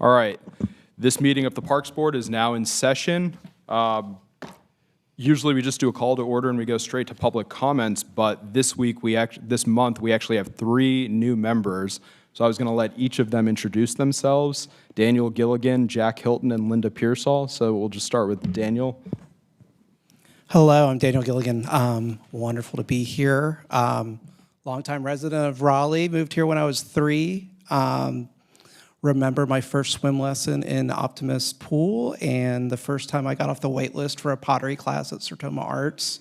All right, this meeting of the Parks Board is now in session. Usually we just do a call to order and we go straight to public comments, but this month we actually have 3 new members. So I was going to let each of them introduce themselves. Daniel Gilligan, Jack Hilton, and Linda Pearsall. So we'll just start with Daniel. Hello, I'm Daniel Gilligan. Wonderful to be here. Longtime resident of Raleigh, moved here when I was 3. Remember my first swim lesson in Optimus Pool and the first time I got off the wait list for a pottery class at Sertoma Arts.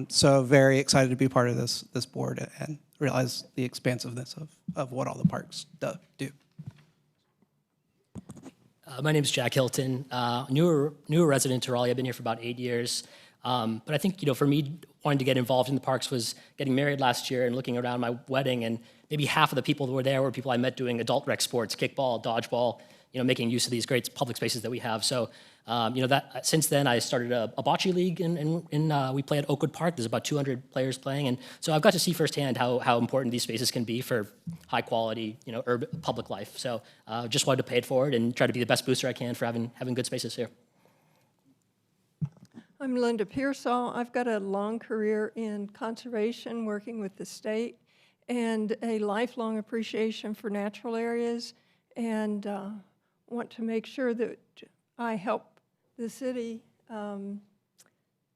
So very excited to be part of this board and realize the expansiveness of what all the parks do. My name is Jack Hilton, newer resident to Raleigh. I've been here for about 8 years. But I think, for me, wanting to get involved in the parks was getting married last year and looking around my wedding, and maybe half of the people that were there were people I met doing adult rec sports, kickball, dodgeball, making use of these great public spaces that we have. So, since then I started a bocce league, and we play at Oakwood Park. There's about 200 players playing, and so I've got to see firsthand how important these spaces can be for high quality, urban public life. So, just wanted to pay it forward and try to be the best booster I can for having good spaces here. I'm Linda Pearsall. I've got a long career in conservation, working with the state, and a lifelong appreciation for natural areas, and want to make sure that I help the city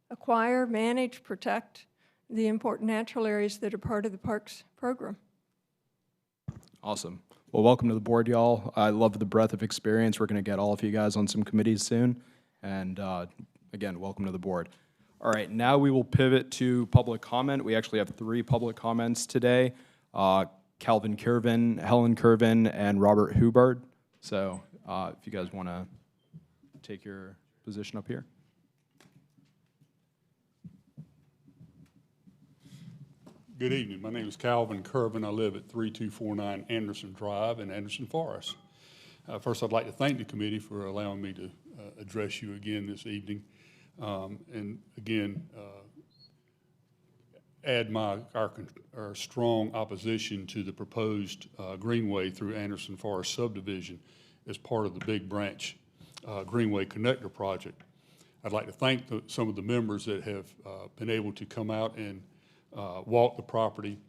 acquire, manage, protect the important natural areas that are part of the parks program. Awesome. Well, welcome to the board, y'all. I love the breadth of experience. We're going to get all of you guys on some committees soon, and again, welcome to the board. All right, now we will pivot to public comment. We actually have 3 public comments today. Calvin Curvin, Helen Curvin, and Robert Hubbard. So if you guys want to take your position up here. Good evening. My name is Calvin Curvin. I live at 3249 Anderson Drive in Anderson Forest. First, I'd like to thank the committee for allowing me to address you again this evening. And again, add our strong opposition to the proposed Greenway through Anderson Forest subdivision as part of the Big Branch Greenway Connector project. I'd like to thank some of the members that have been able to come out and walk the property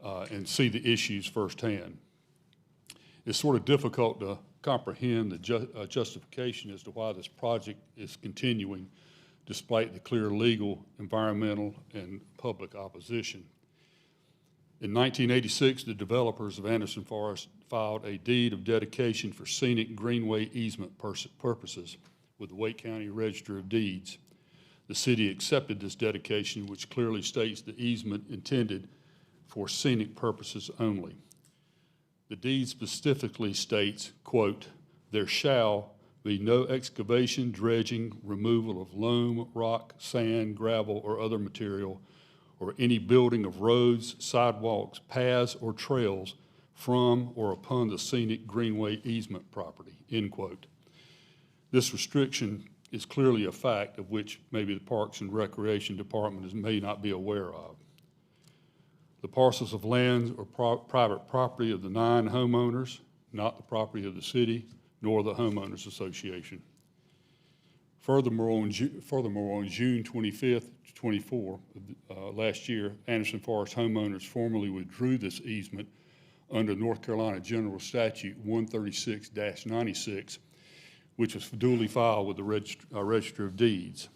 and see the issues firsthand. It's sort of difficult to comprehend the justification as to why this project is continuing despite the clear legal, environmental, and public opposition. In 1986, the developers of Anderson Forest filed a deed of dedication for scenic greenway easement purposes with the Wake County Register of Deeds. The city accepted this dedication, which clearly states the easement intended for scenic purposes only. The deed specifically states, quote, "There shall be no excavation, dredging, removal of loam, rock, sand, gravel, or other material, or any building of roads, sidewalks, paths, or trails from or upon the scenic greenway easement property," end quote. This restriction is clearly a fact of which maybe the Parks and Recreation Department may not be aware of. The parcels of land are private property of the 9 homeowners, not the property of the city, nor the homeowners association. Furthermore, on June 25th, 24 last year, Anderson Forest homeowners formally withdrew this easement under North Carolina General Statute 136-96, which was duly filed with the Register of Deeds.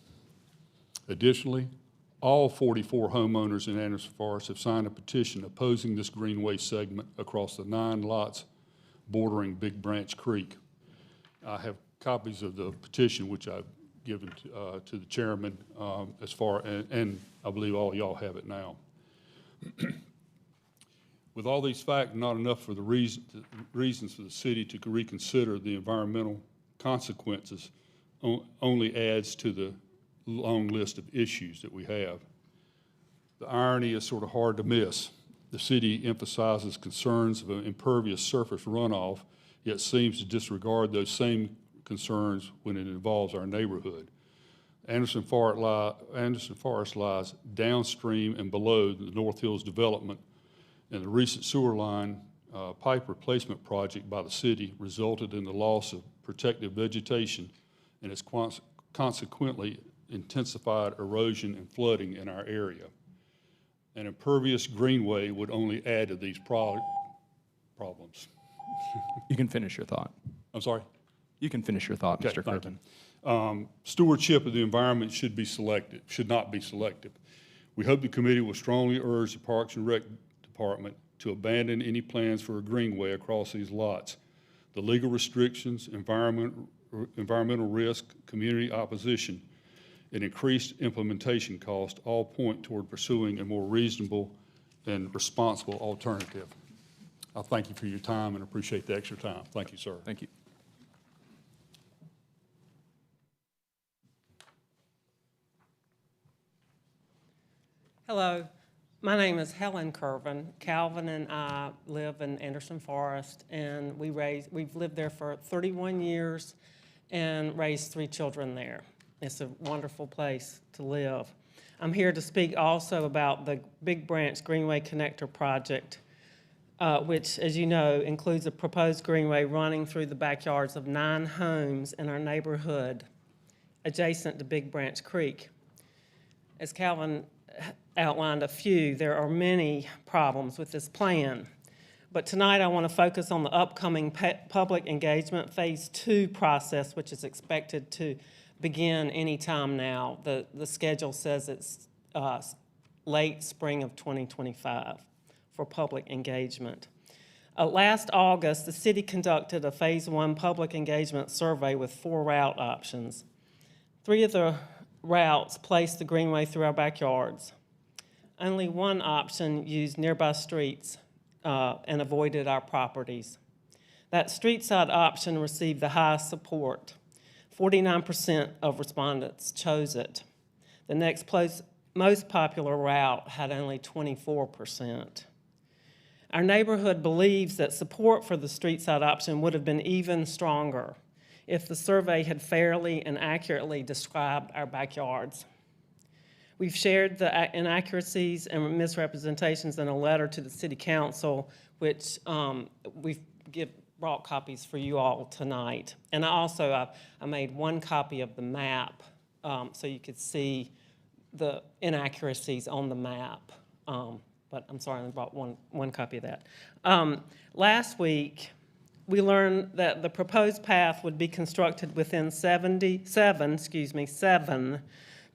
Additionally, all 44 homeowners in Anderson Forest have signed a petition opposing this greenway segment across the 9 lots bordering Big Branch Creek. I have copies of the petition, which I've given to the chairman and I believe all y'all have it now. With all these facts, not enough for the reasons for the city to reconsider the environmental consequences only adds to the long list of issues that we have. The irony is sort of hard to miss. The city emphasizes concerns of an impervious surface runoff, yet seems to disregard those same concerns when it involves our neighborhood. Anderson Forest lies downstream and below the North Hills development, and the recent sewer line pipe replacement project by the city resulted in the loss of protective vegetation and has consequently intensified erosion and flooding in our area. An impervious greenway would only add to these problems. You can finish your thought. I'm sorry? You can finish your thought, Okay, Mr. thank Kirkman. you. Stewardship of the environment should not be selective. We hope the committee will strongly urge the Parks and Rec Department to abandon any plans for a greenway across these lots. The legal restrictions, environmental risk, community opposition, and increased implementation cost all point toward pursuing a more reasonable and responsible alternative. I thank you for your time and appreciate the extra time. Thank you, sir. Thank you. Hello, my name is Helen Curvin. Calvin and I live in Anderson Forest, and we've lived there for 31 years and raised 3 children there. It's a wonderful place to live. I'm here to speak also about the Big Branch Greenway Connector Project, which, as you know, includes a proposed greenway running through the backyards of 9 homes in our neighborhood adjacent to Big Branch Creek. As Calvin outlined a few, there are many problems with this plan. But tonight I want to focus on the upcoming public engagement phase 2 process, which is expected to begin any time now. The schedule says it's late spring of 2025 for public engagement. Last August, the city conducted a phase 1 public engagement survey with 4 route options. 3 of the routes placed the greenway through our backyards. Only 1 option used nearby streets and avoided our properties. That street side option received the highest support. 49% of respondents chose it. The next most popular route had only 24%. Our neighborhood believes that support for the street side option would have been even stronger if the survey had fairly and accurately described our backyards. We've shared the inaccuracies and misrepresentations in a letter to the City Council, which we've brought copies for you all tonight. And I made 1 copy of the map so you could see the inaccuracies on the map. But I'm sorry, I brought one copy of that. Last week, we learned that the proposed path would be constructed within 7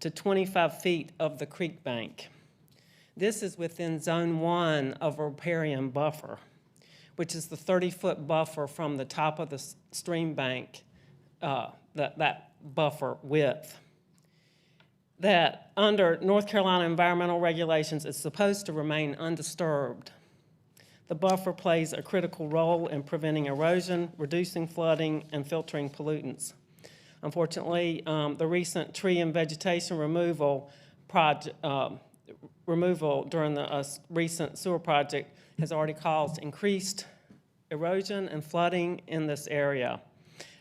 to 25 feet of the creek bank. This is within Zone 1 of a riparian buffer, which is the 30-foot buffer from the top of the stream bank, that buffer width. That under North Carolina environmental regulations is supposed to remain undisturbed. The buffer plays a critical role in preventing erosion, reducing flooding, and filtering pollutants. Unfortunately, the recent tree and vegetation removal during the recent sewer project has already caused increased erosion and flooding in this area.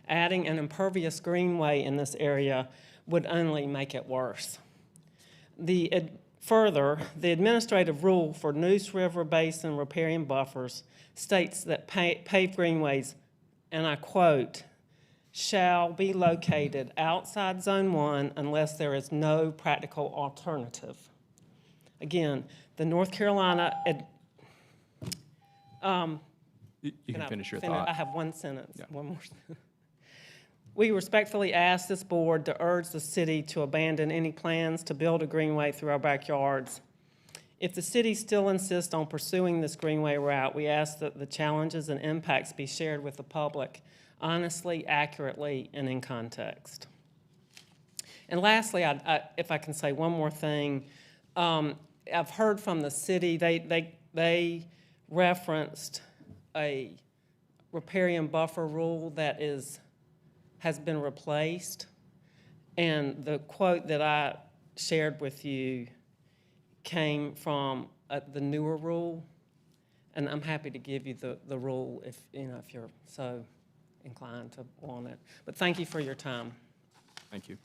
Adding an impervious greenway in this area would only make it worse. Further, the administrative rule for Neuse River Basin riparian buffers states that paved greenways, and I quote, shall be located outside Zone 1 unless there is no practical alternative. Again, the North Carolina... You can finish your thought. I have 1 sentence, Yeah. one more sentence. We respectfully ask this board to urge the city to abandon any plans to build a greenway through our backyards. If the city still insists on pursuing this greenway route, we ask that the challenges and impacts be shared with the public honestly, accurately, and in context. And lastly, if I can say one more thing, I've heard from the city, they referenced a riparian buffer rule that has been replaced. And the quote that I shared with you came from the newer rule. And I'm happy to give you the rule if you're so inclined to want it. But thank you for your time. Thank you.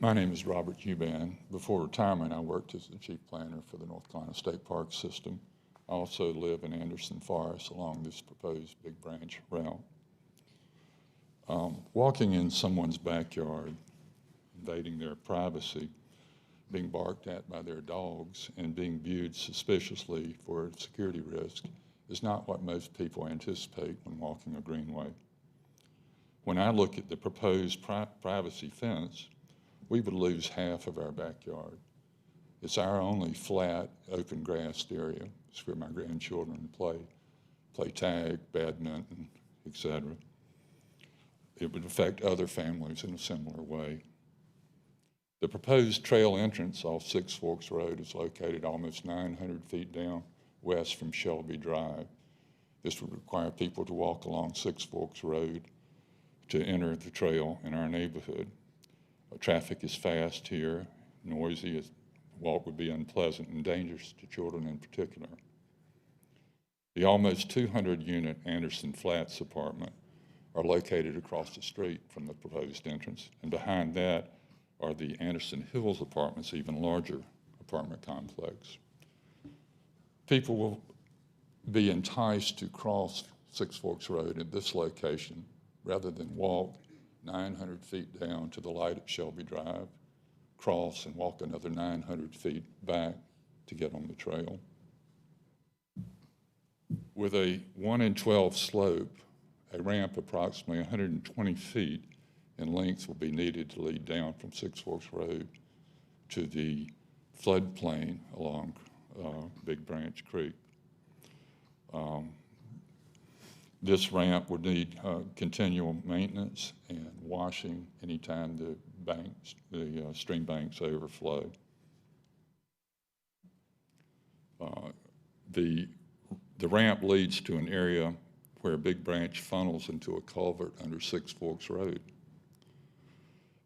My name is Robert Huban. Before retirement, I worked as the chief planner for the North Carolina State Park System. I also live in Anderson Forest along this proposed Big Branch route. Walking in someone's backyard, invading their privacy, being barked at by their dogs, and being viewed suspiciously for a security risk is not what most people anticipate when walking a greenway. When I look at the proposed privacy fence, we would lose half of our backyard. It's our only flat, open grassed area. It's where my grandchildren play tag, badminton, etc. It would affect other families in a similar way. The proposed trail entrance off Six Forks Road is located almost 900 feet down west from Shelby Drive. This would require people to walk along Six Forks Road to enter the trail in our neighborhood. Traffic is fast here, noisy, the walk would be unpleasant and dangerous to children in particular. The almost 200-unit Anderson Flats apartment are located across the street from the proposed entrance, and behind that are the Anderson Hills apartments, even larger apartment complex. People will be enticed to cross Six Forks Road at this location rather than walk 900 feet down to the light at Shelby Drive, cross and walk another 900 feet back to get on the trail. With a 1 in 12 slope, a ramp approximately 120 feet in length will be needed to lead down from Six Forks Road to the floodplain along Big Branch Creek. This ramp would need continual maintenance and washing anytime the stream banks overflow. The ramp leads to an area where Big Branch funnels into a culvert under Six Forks Road.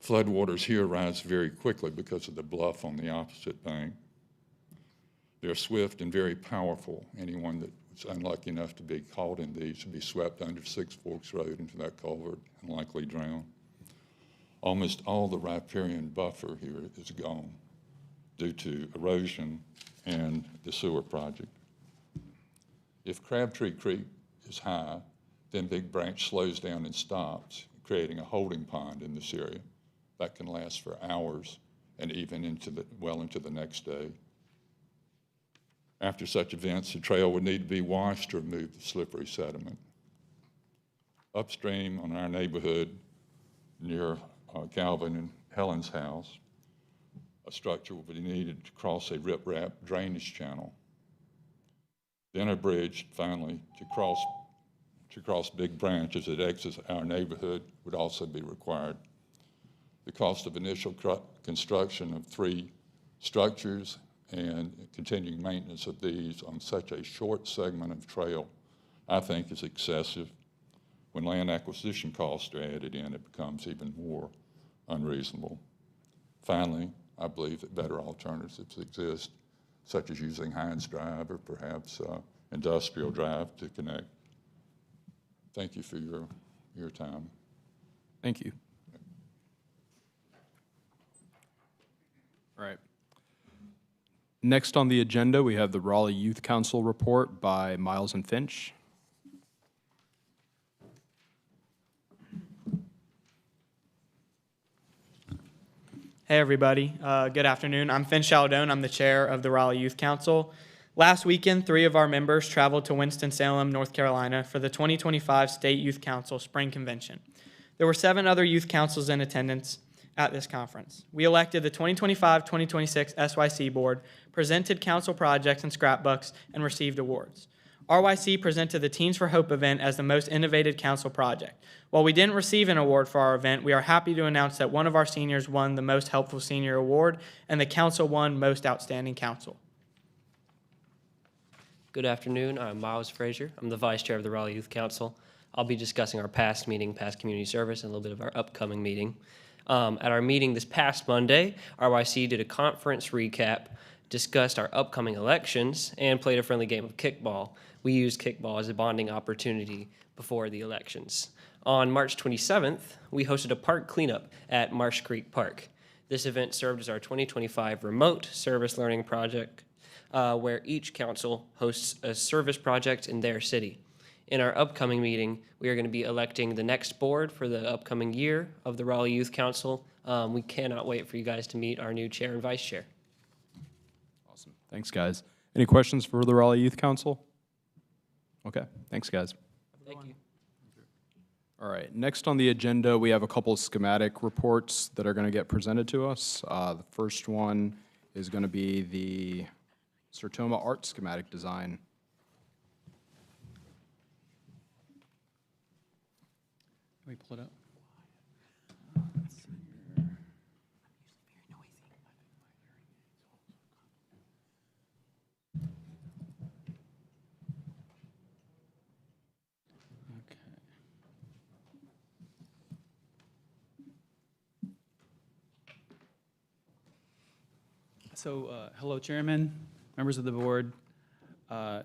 Floodwaters here rise very quickly because of the bluff on the opposite bank. They're swift and very powerful. Anyone that was unlucky enough to be caught in these would be swept under Six Forks Road into that culvert and likely drown. Almost all the riparian buffer here is gone due to erosion and the sewer project. If Crabtree Creek is high, then Big Branch slows down and stops, creating a holding pond in this area that can last for hours and even well into the next day. After such events, the trail would need to be washed to remove the slippery sediment. Upstream on our neighborhood near Calvin and Helen's house, a structure will be needed to cross a riprap drainage channel. Then a bridge, finally, to cross Big Branch as it exits our neighborhood would also be required. The cost of initial construction of 3 structures and continuing maintenance of these on such a short segment of trail, I think, is excessive. When land acquisition costs are added in, it becomes even more unreasonable. Finally, I believe that better alternatives exist, such as using Hines Drive or perhaps Industrial Drive to connect. Thank you for your time. Thank you. All right. Next on the agenda, we have the Raleigh Youth Council report by Miles and Finch. Hey everybody, good afternoon. I'm Finch Chaldone. I'm the chair of the Raleigh Youth Council. Last weekend, 3 of our members traveled to Winston-Salem, North Carolina for the 2025 State Youth Council Spring Convention. There were 7 other youth councils in attendance at this conference. We elected the 2025-2026 SYC board, presented council projects and scrapbooks, and received awards. RYC presented the Teens for Hope event as the most innovative council project. While we didn't receive an award for our event, we are happy to announce that one of our seniors won the Most Helpful Senior Award, and the council won Most Outstanding Council. Good afternoon. I'm Miles Frazier. I'm the vice chair of the Raleigh Youth Council. I'll be discussing our past meeting, past community service, and a little bit of our upcoming meeting. At our meeting this past Monday, RYC did a conference recap, discussed our upcoming elections, and played a friendly game of kickball. We used kickball as a bonding opportunity before the elections. On March 27th, we hosted a park cleanup at Marsh Creek Park. This event served as our 2025 remote service learning project, where each council hosts a service project in their city. In our upcoming meeting, we are going to be electing the next board for the upcoming year of the Raleigh Youth Council. We cannot wait for you guys to meet our new chair and vice chair. Awesome. Thanks, guys. Any questions for the Raleigh Youth Council? Okay, thanks, guys. Thank you. All right, next on the agenda, we have a couple of schematic reports that are going to get presented to us. The first one is going to be the Sertoma Art Schematic Design. Let me pull it up. So, hello, Chairman, members of the board.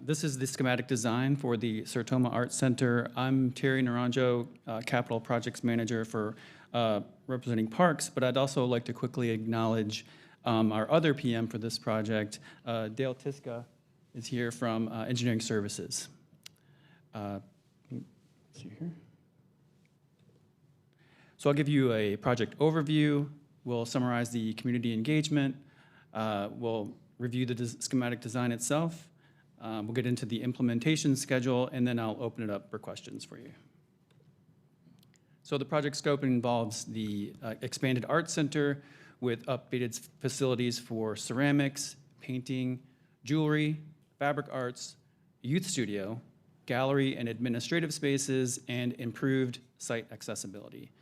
This is the schematic design for the Sertoma Art Center. I'm Terry Naranjo, Capital Projects Manager for representing Parks, but I'd also like to quickly acknowledge our other PM for this project. Dale Tiska is here from Engineering Services. Let's see here. So I'll give you a project overview. We'll summarize the community engagement. We'll review the schematic design itself. We'll get into the implementation schedule, and then I'll open it up for questions for you. So the project scope involves the expanded art center with updated facilities for ceramics, painting, jewelry, fabric arts, youth studio, gallery and administrative spaces, and improved site accessibility.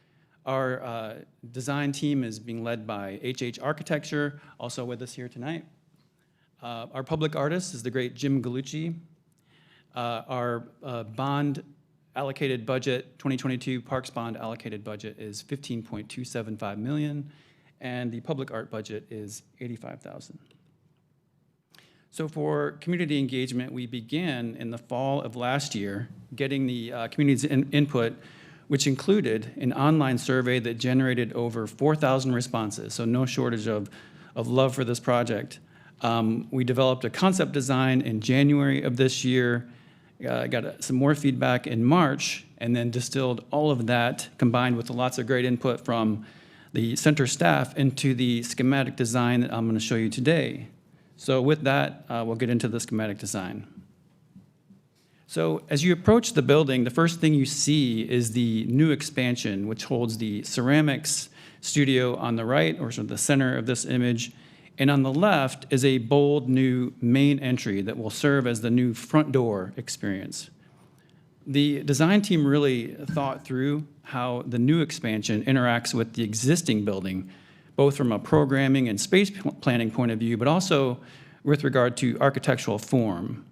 Our design team is being led by HH Architecture, also with us here tonight. Our public artist is the great Jim Gallucci. Our bond allocated budget, 2022 Parks bond allocated budget is $15.275 million, and the public art budget is $85,000. So for community engagement, we began in the fall of last year getting the community's input, which included an online survey that generated over 4,000 responses, so no shortage of love for this project. We developed a concept design in January of this year, got some more feedback in March, and then distilled all of that, combined with lots of great input from the center staff, into the schematic design that I'm going to show you today. So with that, we'll get into the schematic design. So as you approach the building, the first thing you see is the new expansion, which holds the ceramics studio on the right, or sort of the center of this image. And on the left is a bold new main entry that will serve as the new front door experience. The design team really thought through how the new expansion interacts with the existing building, both from a programming and space planning point of view, but also with regard to architectural form.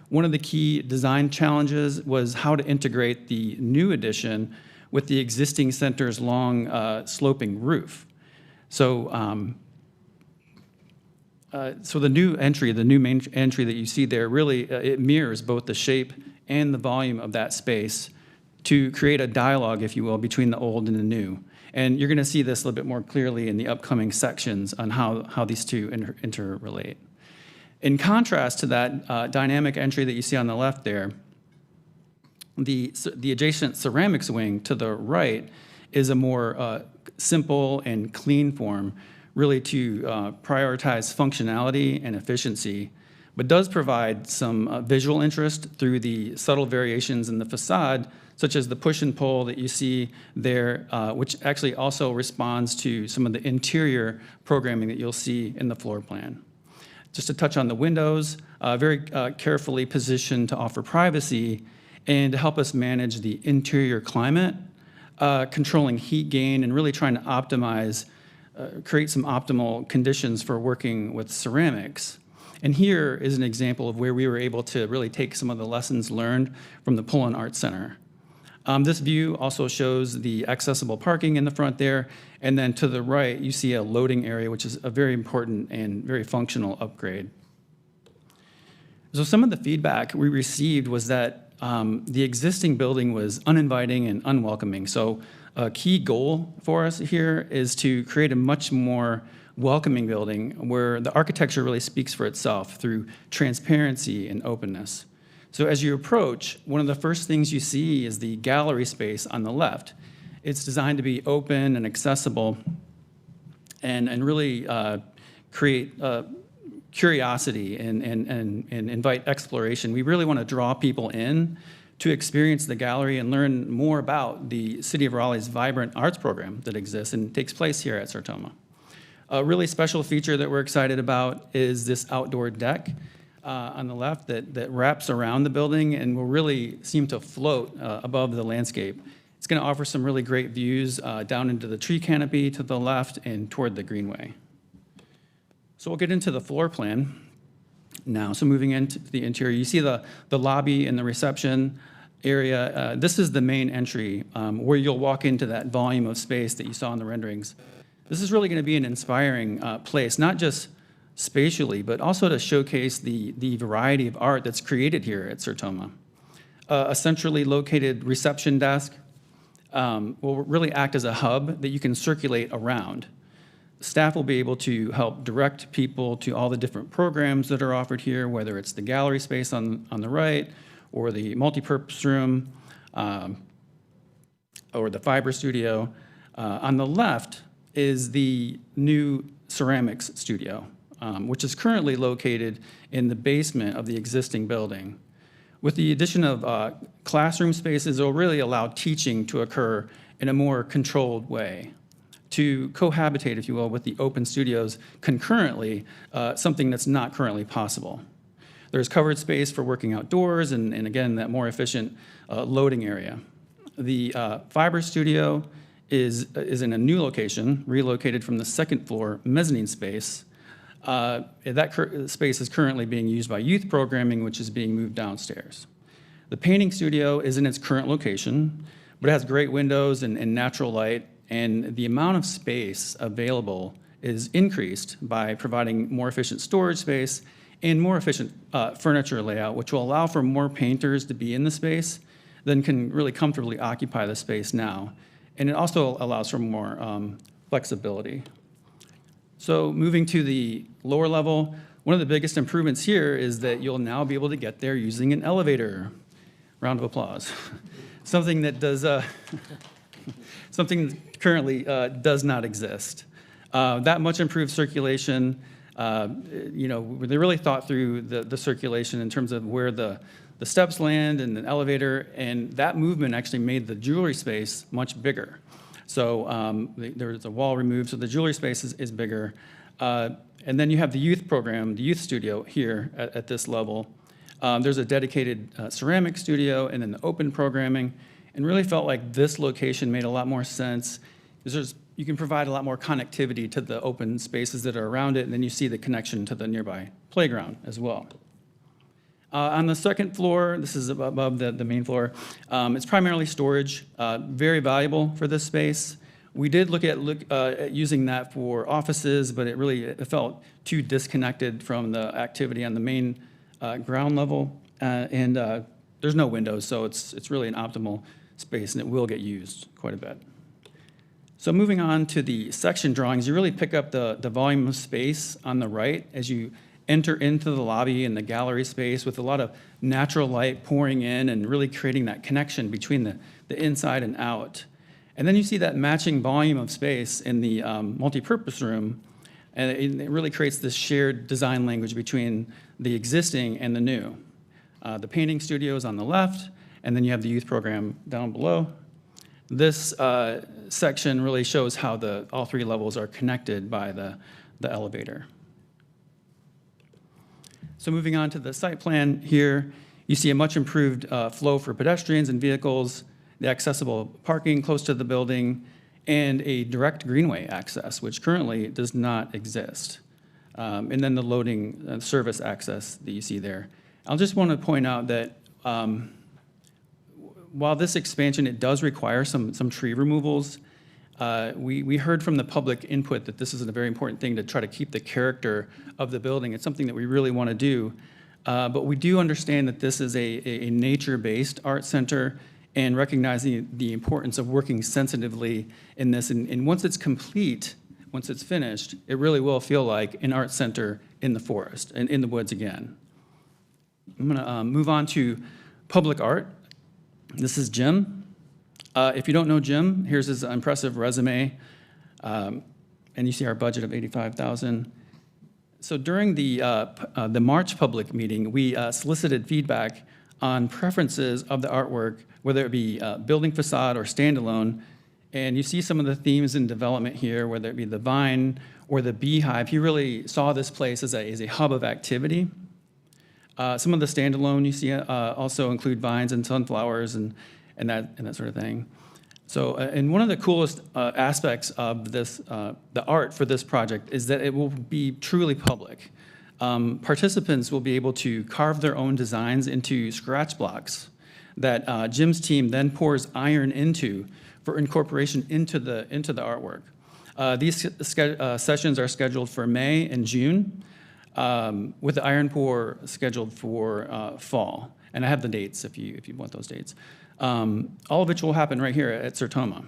One of the key design challenges was how to integrate the new addition with the existing center's long sloping roof. So the new entry, the new main entry that you see there, really it mirrors both the shape and the volume of that space to create a dialogue, if you will, between the old and the new. And you're going to see this a little bit more clearly in the upcoming sections on how these two interrelate. In contrast to that dynamic entry that you see on the left there, the adjacent ceramics wing to the right is a more simple and clean form, really to prioritize functionality and efficiency, but does provide some visual interest through the subtle variations in the facade, such as the push and pull that you see there, which actually also responds to some of the interior programming that you'll see in the floor plan. Just to touch on the windows, very carefully positioned to offer privacy and to help us manage the interior climate, controlling heat gain, and really trying to optimize, create some optimal conditions for working with ceramics. And here is an example of where we were able to really take some of the lessons learned from the Pullen Art Center. This view also shows the accessible parking in the front there, and then to the right, you see a loading area, which is a very important and very functional upgrade. So some of the feedback we received was that the existing building was uninviting and unwelcoming. So a key goal for us here is to create a much more welcoming building where the architecture really speaks for itself through transparency and openness. So as you approach, one of the first things you see is the gallery space on the left. It's designed to be open and accessible and really create curiosity and invite exploration. We really want to draw people in to experience the gallery and learn more about the City of Raleigh's vibrant arts program that exists and takes place here at Sertoma. A really special feature that we're excited about is this outdoor deck on the left that wraps around the building and will really seem to float above the landscape. It's going to offer some really great views down into the tree canopy to the left and toward the Greenway. So we'll get into the floor plan now. So moving into the interior, you see the lobby and the reception area. This is the main entry where you'll walk into that volume of space that you saw in the renderings. This is really going to be an inspiring place, not just spatially, but also to showcase the variety of art that's created here at Sertoma. A centrally located reception desk will really act as a hub that you can circulate around. Staff will be able to help direct people to all the different programs that are offered here, whether it's the gallery space on the right, or the multipurpose room, or the fiber studio. On the left is the new ceramics studio, which is currently located in the basement of the existing building. With the addition of classroom spaces, it will really allow teaching to occur in a more controlled way, to cohabitate, if you will, with the open studios concurrently, something that's not currently possible. There's covered space for working outdoors and again, that more efficient loading area. The fiber studio is in a new location, relocated from the second floor mezzanine space. That space is currently being used by youth programming, which is being moved downstairs. The painting studio is in its current location, but it has great windows and natural light, and the amount of space available is increased by providing more efficient storage space and more efficient furniture layout, which will allow for more painters to be in the space than can really comfortably occupy the space now. And it also allows for more flexibility. So moving to the lower level, one of the biggest improvements here is that you'll now be able to get there using an elevator. Round of applause. Something that does, something currently does not exist. That much improved circulation, you know, they really thought through the circulation in terms of where the steps land and the elevator, and that movement actually made the jewelry space much bigger. So there's a wall removed, so the jewelry space is bigger. And then you have the youth program, the youth studio here at this level. There's a dedicated ceramic studio and then the open programming, and really felt like this location made a lot more sense because you can provide a lot more connectivity to the open spaces that are around it, and then you see the connection to the nearby playground as well. On the second floor, this is above the main floor, it's primarily storage, very valuable for this space. We did look at using that for offices, but it felt too disconnected from the activity on the main ground level, and there's no windows, so it's really an optimal space, and it will get used quite a bit. So moving on to the section drawings, you really pick up the volume of space on the right as you enter into the lobby and the gallery space with a lot of natural light pouring in and really creating that connection between the inside and out. And then you see that matching volume of space in the multipurpose room, and it really creates this shared design language between the existing and the new. The painting studio is on the left, and then you have the youth program down below. This section really shows how all three levels are connected by the elevator. So moving on to the site plan here, you see a much improved flow for pedestrians and vehicles, the accessible parking close to the building, and a direct greenway access, which currently does not exist. And then the loading service access that you see there. I'll just want to point out that while this expansion, it does require some tree removals, we heard from the public input that this is a very important thing to try to keep the character of the building. It's something that we really want to do. But we do understand that this is a nature-based art center, and recognizing the importance of working sensitively in this. And once it's complete, once it's finished, it really will feel like an art center in the forest and in the woods again. I'm going to move on to public art. This is Jim. If you don't know Jim, here's his impressive resume. And you see our budget of $85,000. So during the March public meeting, we solicited feedback on preferences of the artwork, whether it be building facade or standalone. And you see some of the themes in development here, whether it be the vine or the beehive. He really saw this place as a hub of activity. Some of the standalone you see also include vines and sunflowers and that sort of thing. So, and one of the coolest aspects of this, the art for this project is that it will be truly public. Participants will be able to carve their own designs into scratch blocks that Jim's team then pours iron into for incorporation into the artwork. These sessions are scheduled for May and June, with the iron pour scheduled for fall. And I have the dates if you want those dates. All of which will happen right here at Sertoma.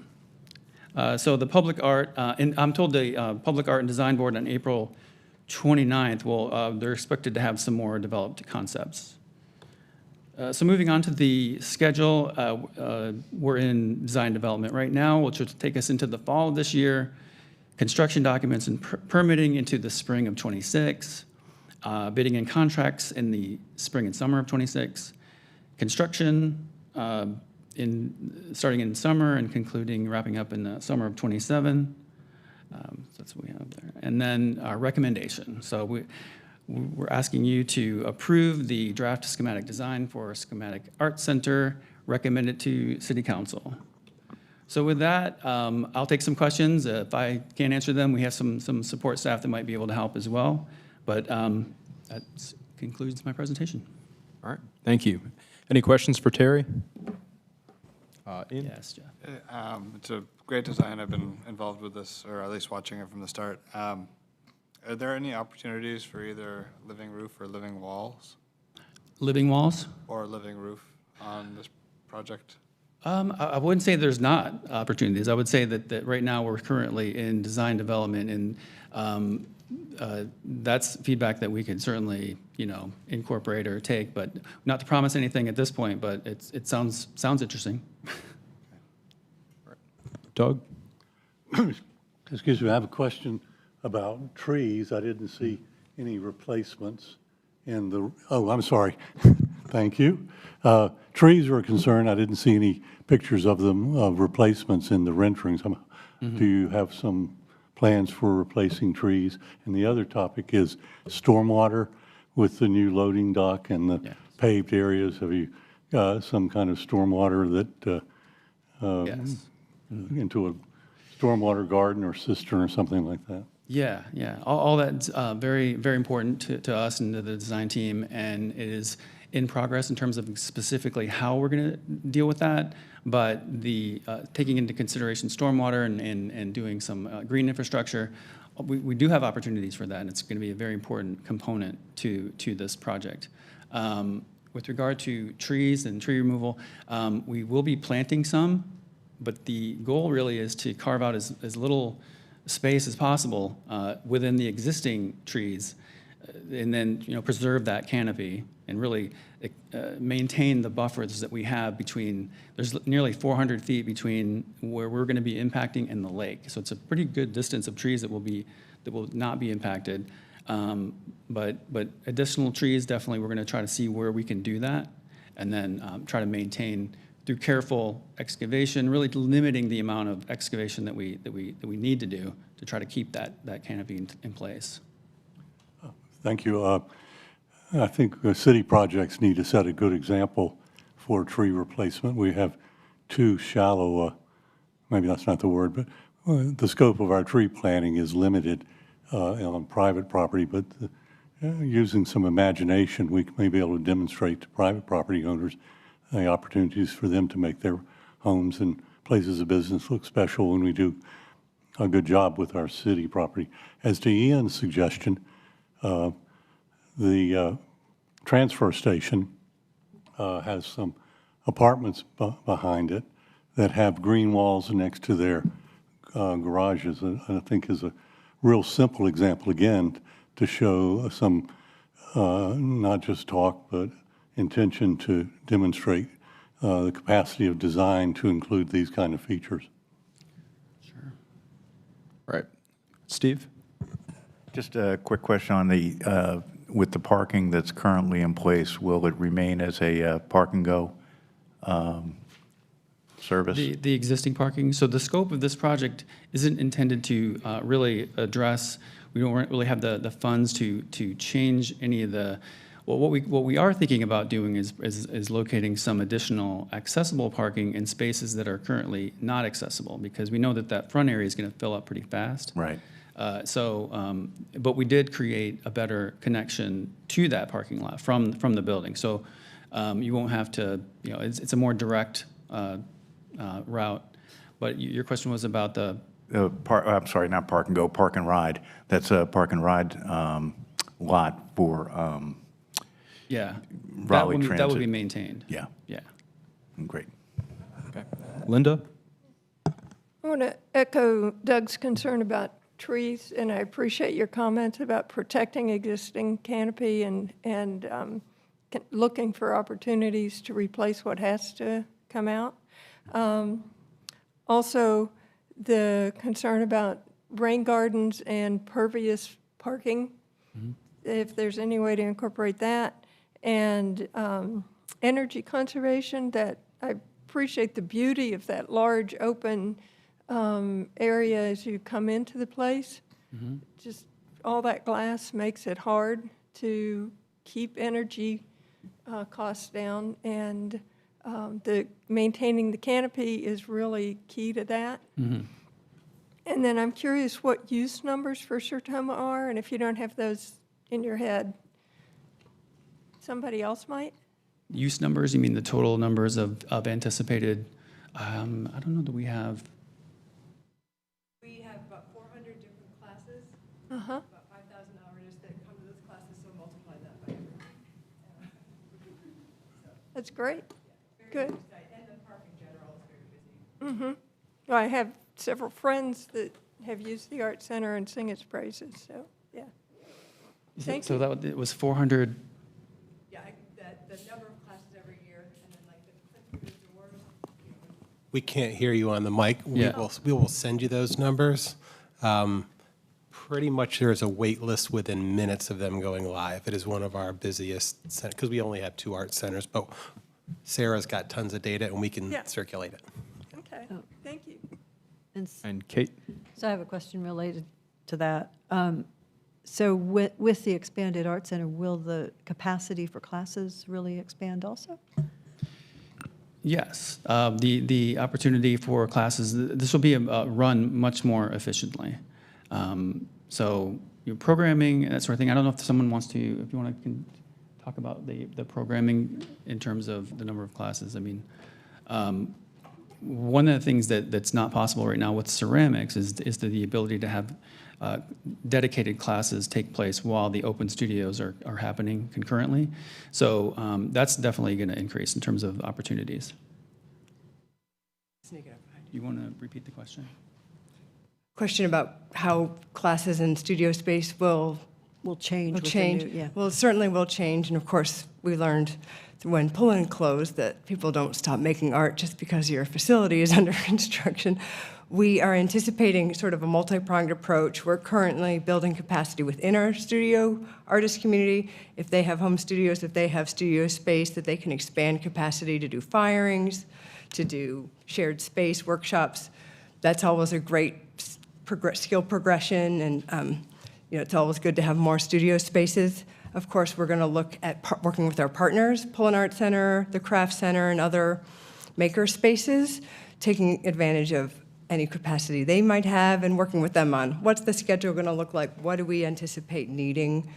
So the public art, and I'm told the Public Art and Design Board on April 29th, they're expected to have some more developed concepts. So moving on to the schedule, we're in design development right now, which will take us into the fall of this year, construction documents and permitting into the spring of 26, bidding and contracts in the spring and summer of 26, construction starting in summer and wrapping up in the summer of 27. So that's what we have there. And then our recommendation. So we're asking you to approve the draft schematic design for a schematic art center, recommend it to City Council. So with that, I'll take some questions. If I can't answer them, we have some support staff that might be able to help as well. But that concludes my presentation. All right, thank you. Any questions for Terry? Ian? Yes, Jeff. It's a great design. I've been involved with this, or at least watching it from the start. Are there any opportunities for either living roof or living walls? Living walls? Or living roof on this project? I wouldn't say there's not opportunities. I would say that right now we're currently in design development, and that's feedback that we can certainly, incorporate or take, but not to promise anything at this point, but it sounds interesting. Doug? Excuse me, I have a question about trees. I didn't see any replacements in the, oh, I'm sorry. Thank you. Trees are a concern. I didn't see any pictures of them, of replacements in the renderings. Do you have some plans for replacing trees? And the other topic is stormwater with the new loading dock and the paved areas. Have you some kind of stormwater that Yes. into a stormwater garden or cistern or something like that? Yeah. All that's very, very important to us and to the design team, and it is in progress in terms of specifically how we're going to deal with that. But the taking into consideration stormwater and doing some green infrastructure, we do have opportunities for that, and it's going to be a very important component to this project. With regard to trees and tree removal, we will be planting some, but the goal really is to carve out as little space as possible within the existing trees, and then preserve that canopy and really maintain the buffers that we have between. There's nearly 400 feet between where we're going to be impacting and the lake, so it's a pretty good distance of trees that will not be impacted. But additional trees, definitely, we're going to try to see where we can do that, and then try to maintain through careful excavation, really limiting the amount of excavation that we need to do to try to keep that canopy in place. Thank you. I think city projects need to set a good example for tree replacement. We have too shallow, maybe that's not the word, but the scope of our tree planting is limited on private property, but using some imagination, we may be able to demonstrate to private property owners the opportunities for them to make their homes and places of business look special when we do a good job with our city property. As to Ian's suggestion, the transfer station has some apartments behind it that have green walls next to their garages. And I think is a real simple example, again, to show some not just talk, but intention to demonstrate the capacity of design to include these kind of features. Right. Steve? Just a quick question on the, with the parking that's currently in place, will it remain as a park and go service? The existing parking, so the scope of this project isn't intended to really address, we don't really have the funds to change any of the, well, what we are thinking about doing is locating some additional accessible parking in spaces that are currently not accessible, because we know that front area is going to fill up pretty fast. Right. But we did create a better connection to that parking lot from the building. So you won't have to, it's a more direct route. But your question was about the I'm sorry, not park and go, park and ride. That's a park and ride lot for yeah, Raleigh that would Transit. be maintained. Yeah. Yeah. Great. Okay. Linda? I want to echo Doug's concern about trees, and I appreciate your comments about protecting existing canopy and looking for opportunities to replace what has to come out. Also, the concern about rain gardens and pervious parking, if there's any way to incorporate that, and energy conservation, that I appreciate the beauty of that large open area as you come into the place. Just all that glass makes it hard to keep energy costs down, and maintaining the canopy is really key to that. And then I'm curious what use numbers for Sertoma are, and if you don't have those in your head, somebody else might? Use numbers, you mean the total numbers of anticipated, I don't know that we have. We have about 400 different classes, Uh-huh. about 5,000 hours that come to those classes, so multiply that by every. That's great. Good. And the park in general is very busy. Well, I have several friends that have used the Art Center and sing its praises, so, yeah. Thank So you. it was 400. Yeah, the number of classes every year, and then like the Cliff Award. We can't hear you on the mic. Yeah. We will send you those numbers. Pretty much there is a wait list within minutes of them going live. It is one of our busiest, because we only have 2 art centers, but Sarah's got tons of data and we can Yeah. circulate it. Okay, thank you. And Kate? So I have a question related to that. So with the expanded art center, will the capacity for classes really expand also? Yes, the opportunity for classes, this will be run much more efficiently. So programming and that sort of thing. I don't know if someone wants to, if you want to talk about the programming in terms of the number of classes. I mean, one of the things that's not possible right now with ceramics is the ability to have dedicated classes take place while the open studios are happening concurrently. So that's definitely going to increase in terms of opportunities. You want to repeat the question? Question about how classes and studio space will change. Will change. Well, it certainly will change, and of course, we learned when Pullen closed that people don't stop making art just because your facility is under construction. We are anticipating sort of a multi-pronged approach. We're currently building capacity within our studio artist community. If they have home studios, if they have studio space, that they can expand capacity to do firings, to do shared space workshops. That's always a great skill progression, and it's always good to have more studio spaces. Of course, we're going to look at working with our partners, Pullen Art Center, the Craft Center, and other maker spaces, taking advantage of any capacity they might have and working with them on what's the schedule going to look like, what do we anticipate needing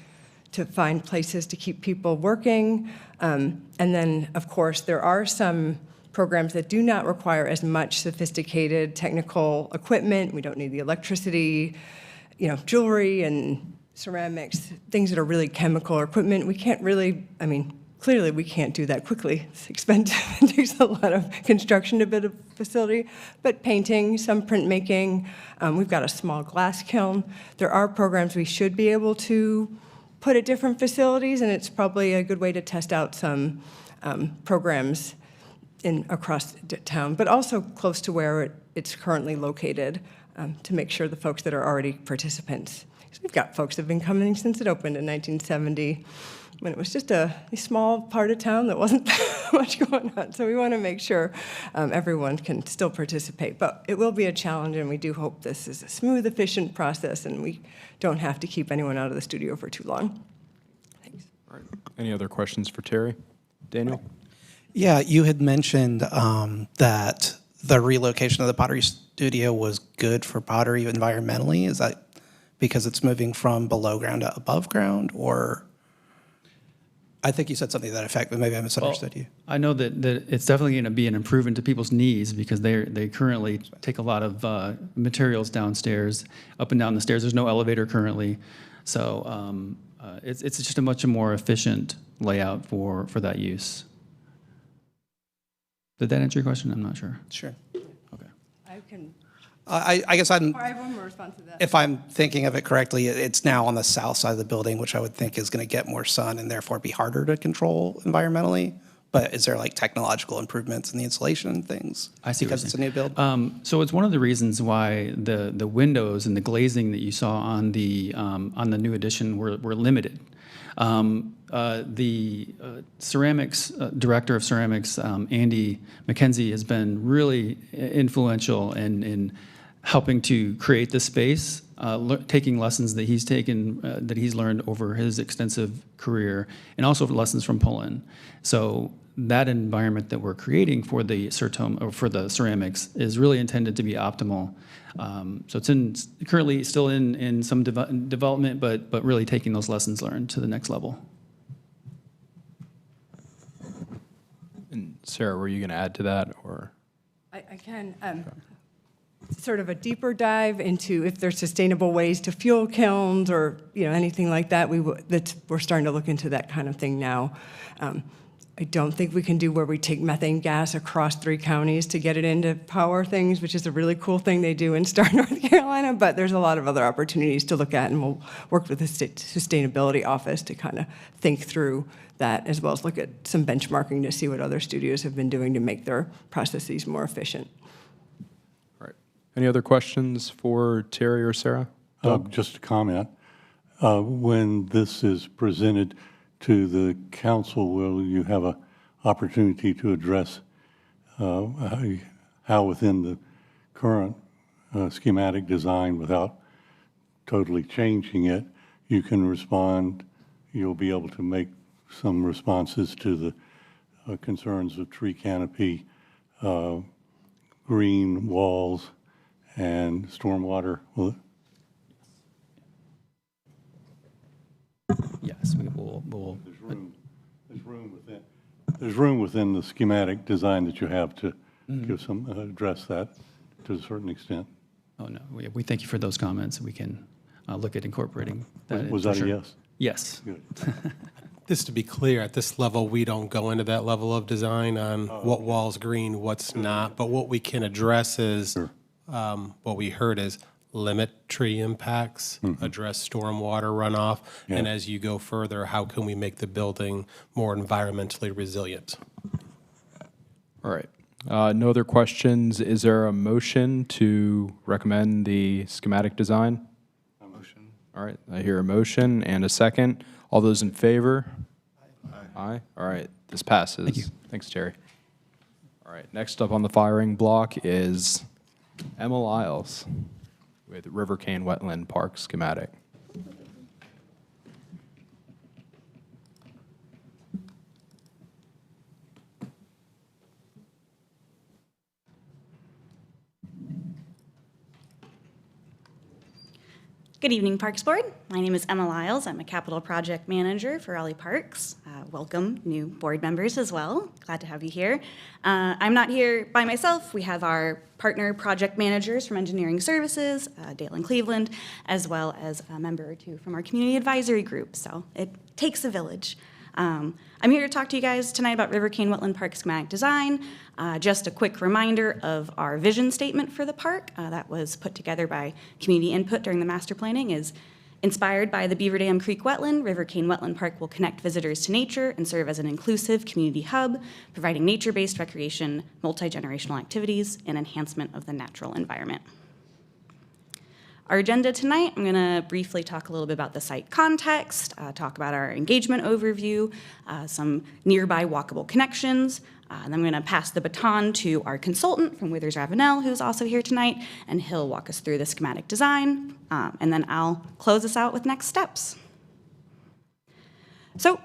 to find places to keep people working. And then, of course, there are some programs that do not require as much sophisticated technical equipment. We don't need the electricity, jewelry and ceramics, things that are really chemical or equipment. We can't really, clearly we can't do that quickly. It's expensive. It takes a lot of construction to build a facility. But painting, some printmaking, we've got a small glass kiln. There are programs we should be able to put at different facilities, and it's probably a good way to test out some programs across town, but also close to where it's currently located, to make sure the folks that are already participants. So we've got folks that have been coming since it opened in 1970, when it was just a small part of town that wasn't much going on. So we want to make sure everyone can still participate. But it will be a challenge, and we do hope this is a smooth, efficient process, and we don't have to keep anyone out of the studio for too long. Thanks. All right. Any other questions for Terry? Daniel? Yeah, you had mentioned that the relocation of the pottery studio was good for pottery environmentally. Is that because it's moving from below ground to above ground, or? I think you said something to that effect, but maybe I misunderstood you. I know that it's definitely going to be an improvement to people's needs, because they currently take a lot of materials downstairs, up and down the stairs. There's no elevator currently. So it's just a much more efficient layout for that use. Did that answer your question? I'm not sure. Sure. Okay. I can. I guess I'm. I have one more response to that. If I'm thinking of it correctly, it's now on the south side of the building, which I would think is going to get more sun and therefore be harder to control environmentally. But is there like technological improvements in the insulation and things? I see. Because it's a new build. So it's one of the reasons why the windows and the glazing that you saw on the new addition were limited. The ceramics director of ceramics, Andy McKenzie, has been really influential in helping to create the space, taking lessons that he's taken, that he's learned over his extensive career, and also lessons from Poland. So that environment that we're creating for the ceramics is really intended to be optimal. So it's currently still in some development, but really taking those lessons learned to the next level. And Sarah, were you going to add to that, or? I can. Sort of a deeper dive into if there's sustainable ways to fuel kilns or anything like that. We're starting to look into that kind of thing now. I don't think we can do where we take methane gas across 3 counties to get it into power things, which is a really cool thing they do in Star, North Carolina, but there's a lot of other opportunities to look at, and we'll work with the State Sustainability Office to kind of think through that, as well as look at some benchmarking to see what other studios have been doing to make their processes more efficient. All right. Any other questions for Terry or Sarah? Just a comment. When this is presented to the council, will you have an opportunity to address how within the current schematic design, without totally changing it, you can respond, you'll be able to make some responses to the concerns of tree canopy, green walls, and stormwater? Yes, we'll There's room within the schematic design that you have to give some address that to a certain extent. Oh, no, we thank you for those comments. We can look at incorporating that. Was that a yes? Yes. Good. Just to be clear, at this level, we don't go into that level of design on what wall's green, what's not, but what we can address is, what we heard is limit tree impacts, address stormwater runoff, and as you go further, how can we make the building more environmentally resilient? All right. No other questions. Is there a motion to recommend the schematic design? A motion. All right. I hear a motion and a second. All those in favor? Aye. All right. This passes. Thank you. Thanks, Terry. All right. Next up on the firing block is Emma Lyles with River Cane Wetland Park schematic. Good evening, Parks Board. My name is Emma Lyles. I'm a capital project manager for Raleigh Parks. Welcome, new board members as well. Glad to have you here. I'm not here by myself. We have our partner project managers from engineering services, Dale and Cleveland, as well as a member or two from our community advisory group. So it takes a village. I'm here to talk to you guys tonight about River Cane Wetland Park schematic design. Just a quick reminder of our vision statement for the park that was put together by community input during the master planning is inspired by the Beaver Dam Creek wetland. River Cane Wetland Park will connect visitors to nature and serve as an inclusive community hub, providing nature-based recreation, multi-generational activities, and enhancement of the natural environment. Our agenda tonight, I'm going to briefly talk a little bit about the site context, talk about our engagement overview, some nearby walkable connections, and I'm going to pass the baton to our consultant from Withers Ravenel, who's also here tonight, and he'll walk us through the schematic design, and then I'll close us out with next steps. So,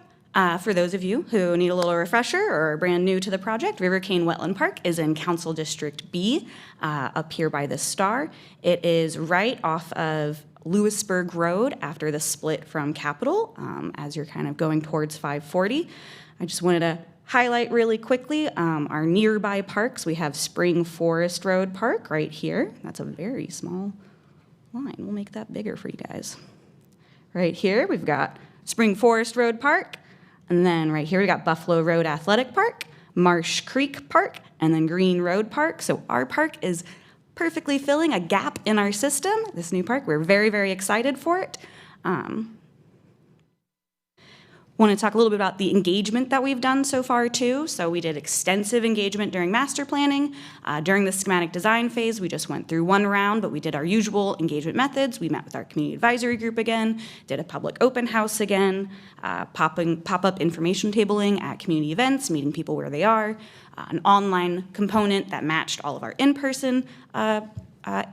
for those of you who need a little refresher or are brand new to the project, River Cane Wetland Park is in Council District B, up here by the star. It is right off of Lewisburg Road after the split from Capitol, as you're kind of going towards 540. I just wanted to highlight really quickly our nearby parks. We have Spring Forest Road Park right here. That's a very small line. We'll make that bigger for you guys. Right here, we've got Spring Forest Road Park. And then right here, we got Buffalo Road Athletic Park, Marsh Creek Park, and then Green Road Park. So our park is perfectly filling a gap in our system. This new park, we're very, very excited for it. Want to talk a little bit about the engagement that we've done so far too. So we did extensive engagement during master planning. During the schematic design phase, we just went through one round, but we did our usual engagement methods. We met with our community advisory group again, did a public open house again, pop-up information tabling at community events, meeting people where they are, an online component that matched all of our in-person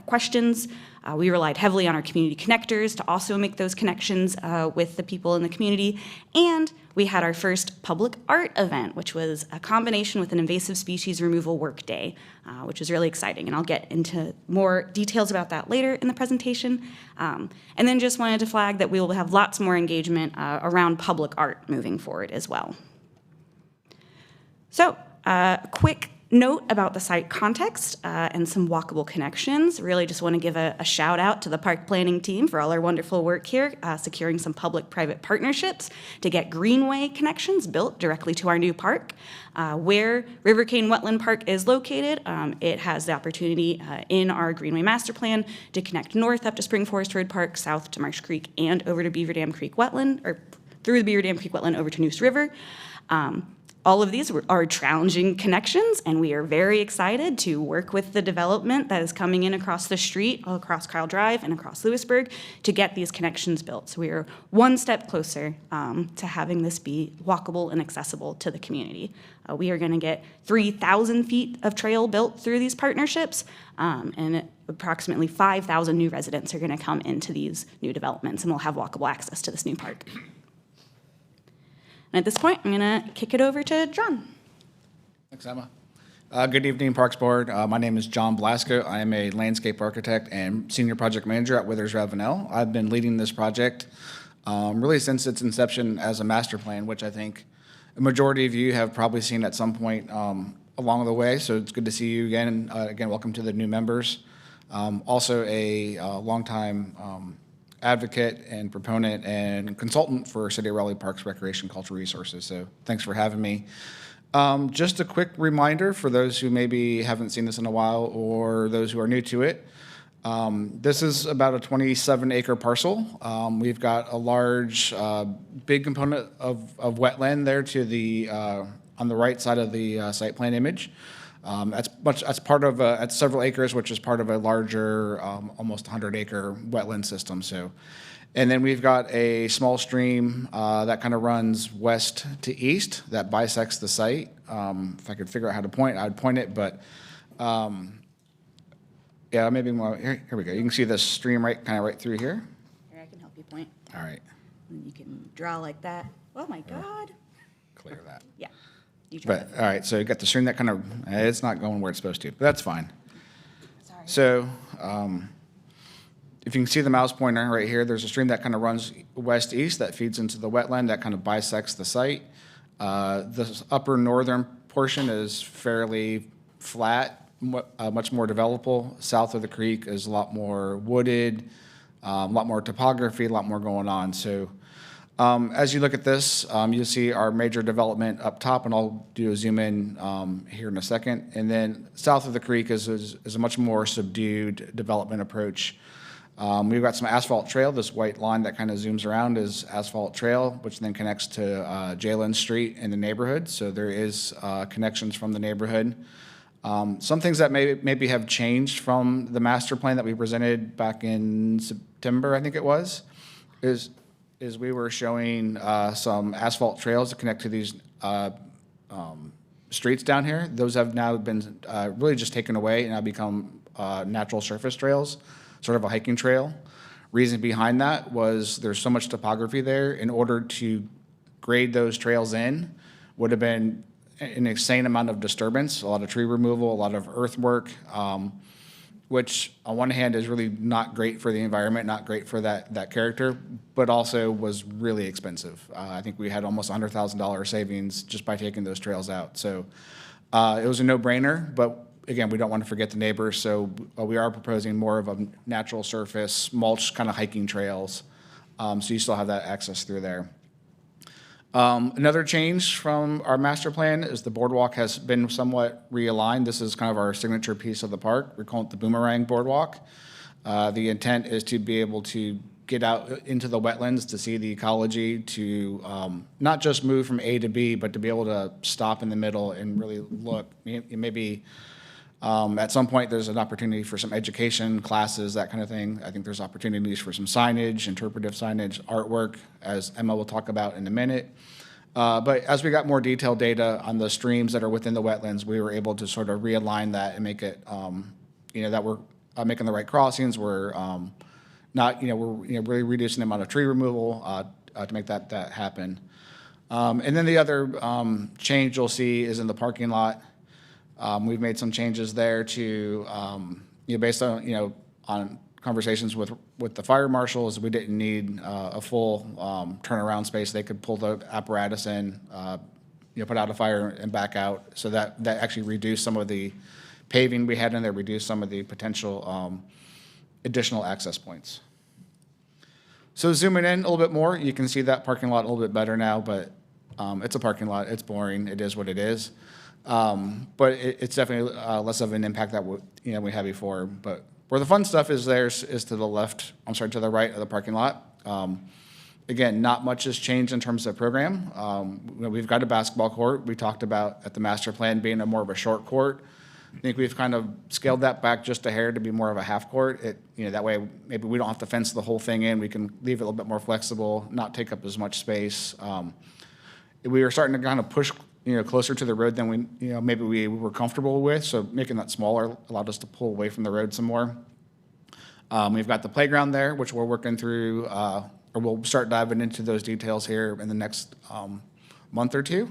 questions. We relied heavily on our community connectors to also make those connections with the people in the community. And we had our first public art event, which was a combination with an invasive species removal work day, which was really exciting. And I'll get into more details about that later in the presentation. And then just wanted to flag that we will have lots more engagement around public art moving forward as well. So, quick note about the site context and some walkable connections. Really just want to give a shout out to the park planning team for all our wonderful work here, securing some public-private partnerships to get Greenway connections built directly to our new park. Where River Cane Wetland Park is located, it has the opportunity in our Greenway master plan to connect north up to Spring Forest Road Park, south to Marsh Creek, and over to Beaver Dam Creek Wetland, or through the Beaver Dam Creek Wetland over to Neuse River. All of these are challenging connections, and we are very excited to work with the development that is coming in across the street, all across Kyle Drive and across Lewisburg, to get these connections built. So we are one step closer to having this be walkable and accessible to the community. We are going to get 3,000 feet of trail built through these partnerships, and approximately 5,000 new residents are going to come into these new developments, and we'll have walkable access to this new park. And at this point, I'm going to kick it over to John. Thanks, Emma. Good evening, Parks Board. My name is John Blasco. I am a landscape architect and senior project manager at Withers Ravenel. I've been leading this project really since its inception as a master plan, which I think a majority of you have probably seen at some point along the way. So it's good to see you again. Again, welcome to the new members. Also a longtime advocate and proponent and consultant for City of Raleigh Parks, Recreation, Cultural Resources. So thanks for having me. Just a quick reminder for those who maybe haven't seen this in a while or those who are new to it. This is about a 27-acre parcel. We've got a large, big component of wetland there to the on the right side of the site plan image. That's part of that's several acres, which is part of a larger, almost 100-acre wetland system. So, and then we've got a small stream that kind of runs west to east that bisects the site. If I could figure out how to point, I'd point it, but yeah, maybe more. Here we go. You can see the stream right through here. Here, I can help you point. All right. And you can draw like that. Oh my God. Clear that. Yeah. But all right, so you got the stream that kind of, it's not going where it's supposed to, but that's fine. Sorry. So if you can see the mouse pointer right here, there's a stream that kind of runs west-east that feeds into the wetland that kind of bisects the site. The upper northern portion is fairly flat, much more developable. South of the creek is a lot more wooded, a lot more topography, a lot more going on. So As you look at this, you'll see our major development up top, and I'll do a zoom in here in a second. And then south of the creek is a much more subdued development approach. We've got some asphalt trail. This white line that kind of zooms around is asphalt trail, which then connects to Jalen Street in the neighborhood. So there is connections from the neighborhood. Some things that maybe have changed from the master plan that we presented back in September, I think it was, is we were showing some asphalt trails to connect to these streets down here. Those have now been really just taken away and now become natural surface trails, sort of a hiking trail. Reason behind that was there's so much topography there. In order to grade those trails in would have been an insane amount of disturbance, a lot of tree removal, a lot of earthwork, which on one hand is really not great for the environment, not great for that character, but also was really expensive. I think we had almost $100,000 savings just by taking those trails out. So it was a no-brainer, but again, we don't want to forget the neighbors, so we are proposing more of a natural surface, mulch kind of hiking trails, so you still have that access through there. Another change from our master plan is the boardwalk has been somewhat realigned. This is kind of our signature piece of the park. We call it the Boomerang Boardwalk. The intent is to be able to get out into the wetlands to see the ecology, to not just move from A to B, but to be able to stop in the middle and really look. Maybe at some point there's an opportunity for some education classes, that kind of thing. I think there's opportunities for some signage, interpretive signage, artwork, as Emma will talk about in a minute. But as we got more detailed data on the streams that are within the wetlands, we were able to sort of realign that and make it, that we're making the right crossings. We're not, we're really reducing the amount of tree removal to make that happen. And then the other change you'll see is in the parking lot. We've made some changes there to, based on, on conversations with the fire marshals, we didn't need a full turnaround space. They could pull the apparatus in, put out a fire and back out. So that actually reduced some of the paving we had in there, reduced some of the potential additional access points. So zooming in a little bit more, you can see that parking lot a little bit better now, but it's a parking lot. It's boring. It is what it is. But it's definitely less of an impact that we had before. But where the fun stuff is there is to the left, to the right of the parking lot. Again, not much has changed in terms of program. We've got a basketball court. We talked about at the master plan being more of a short court. I think we've kind of scaled that back just a hair to be more of a half court. That way maybe we don't have to fence the whole thing in. We can leave it a little bit more flexible, not take up as much space. We were starting to kind of push closer to the road than maybe we were comfortable with. So making that smaller allowed us to pull away from the road some more. We've got the playground there, which we're working through, or we'll start diving into those details here in the next month or two.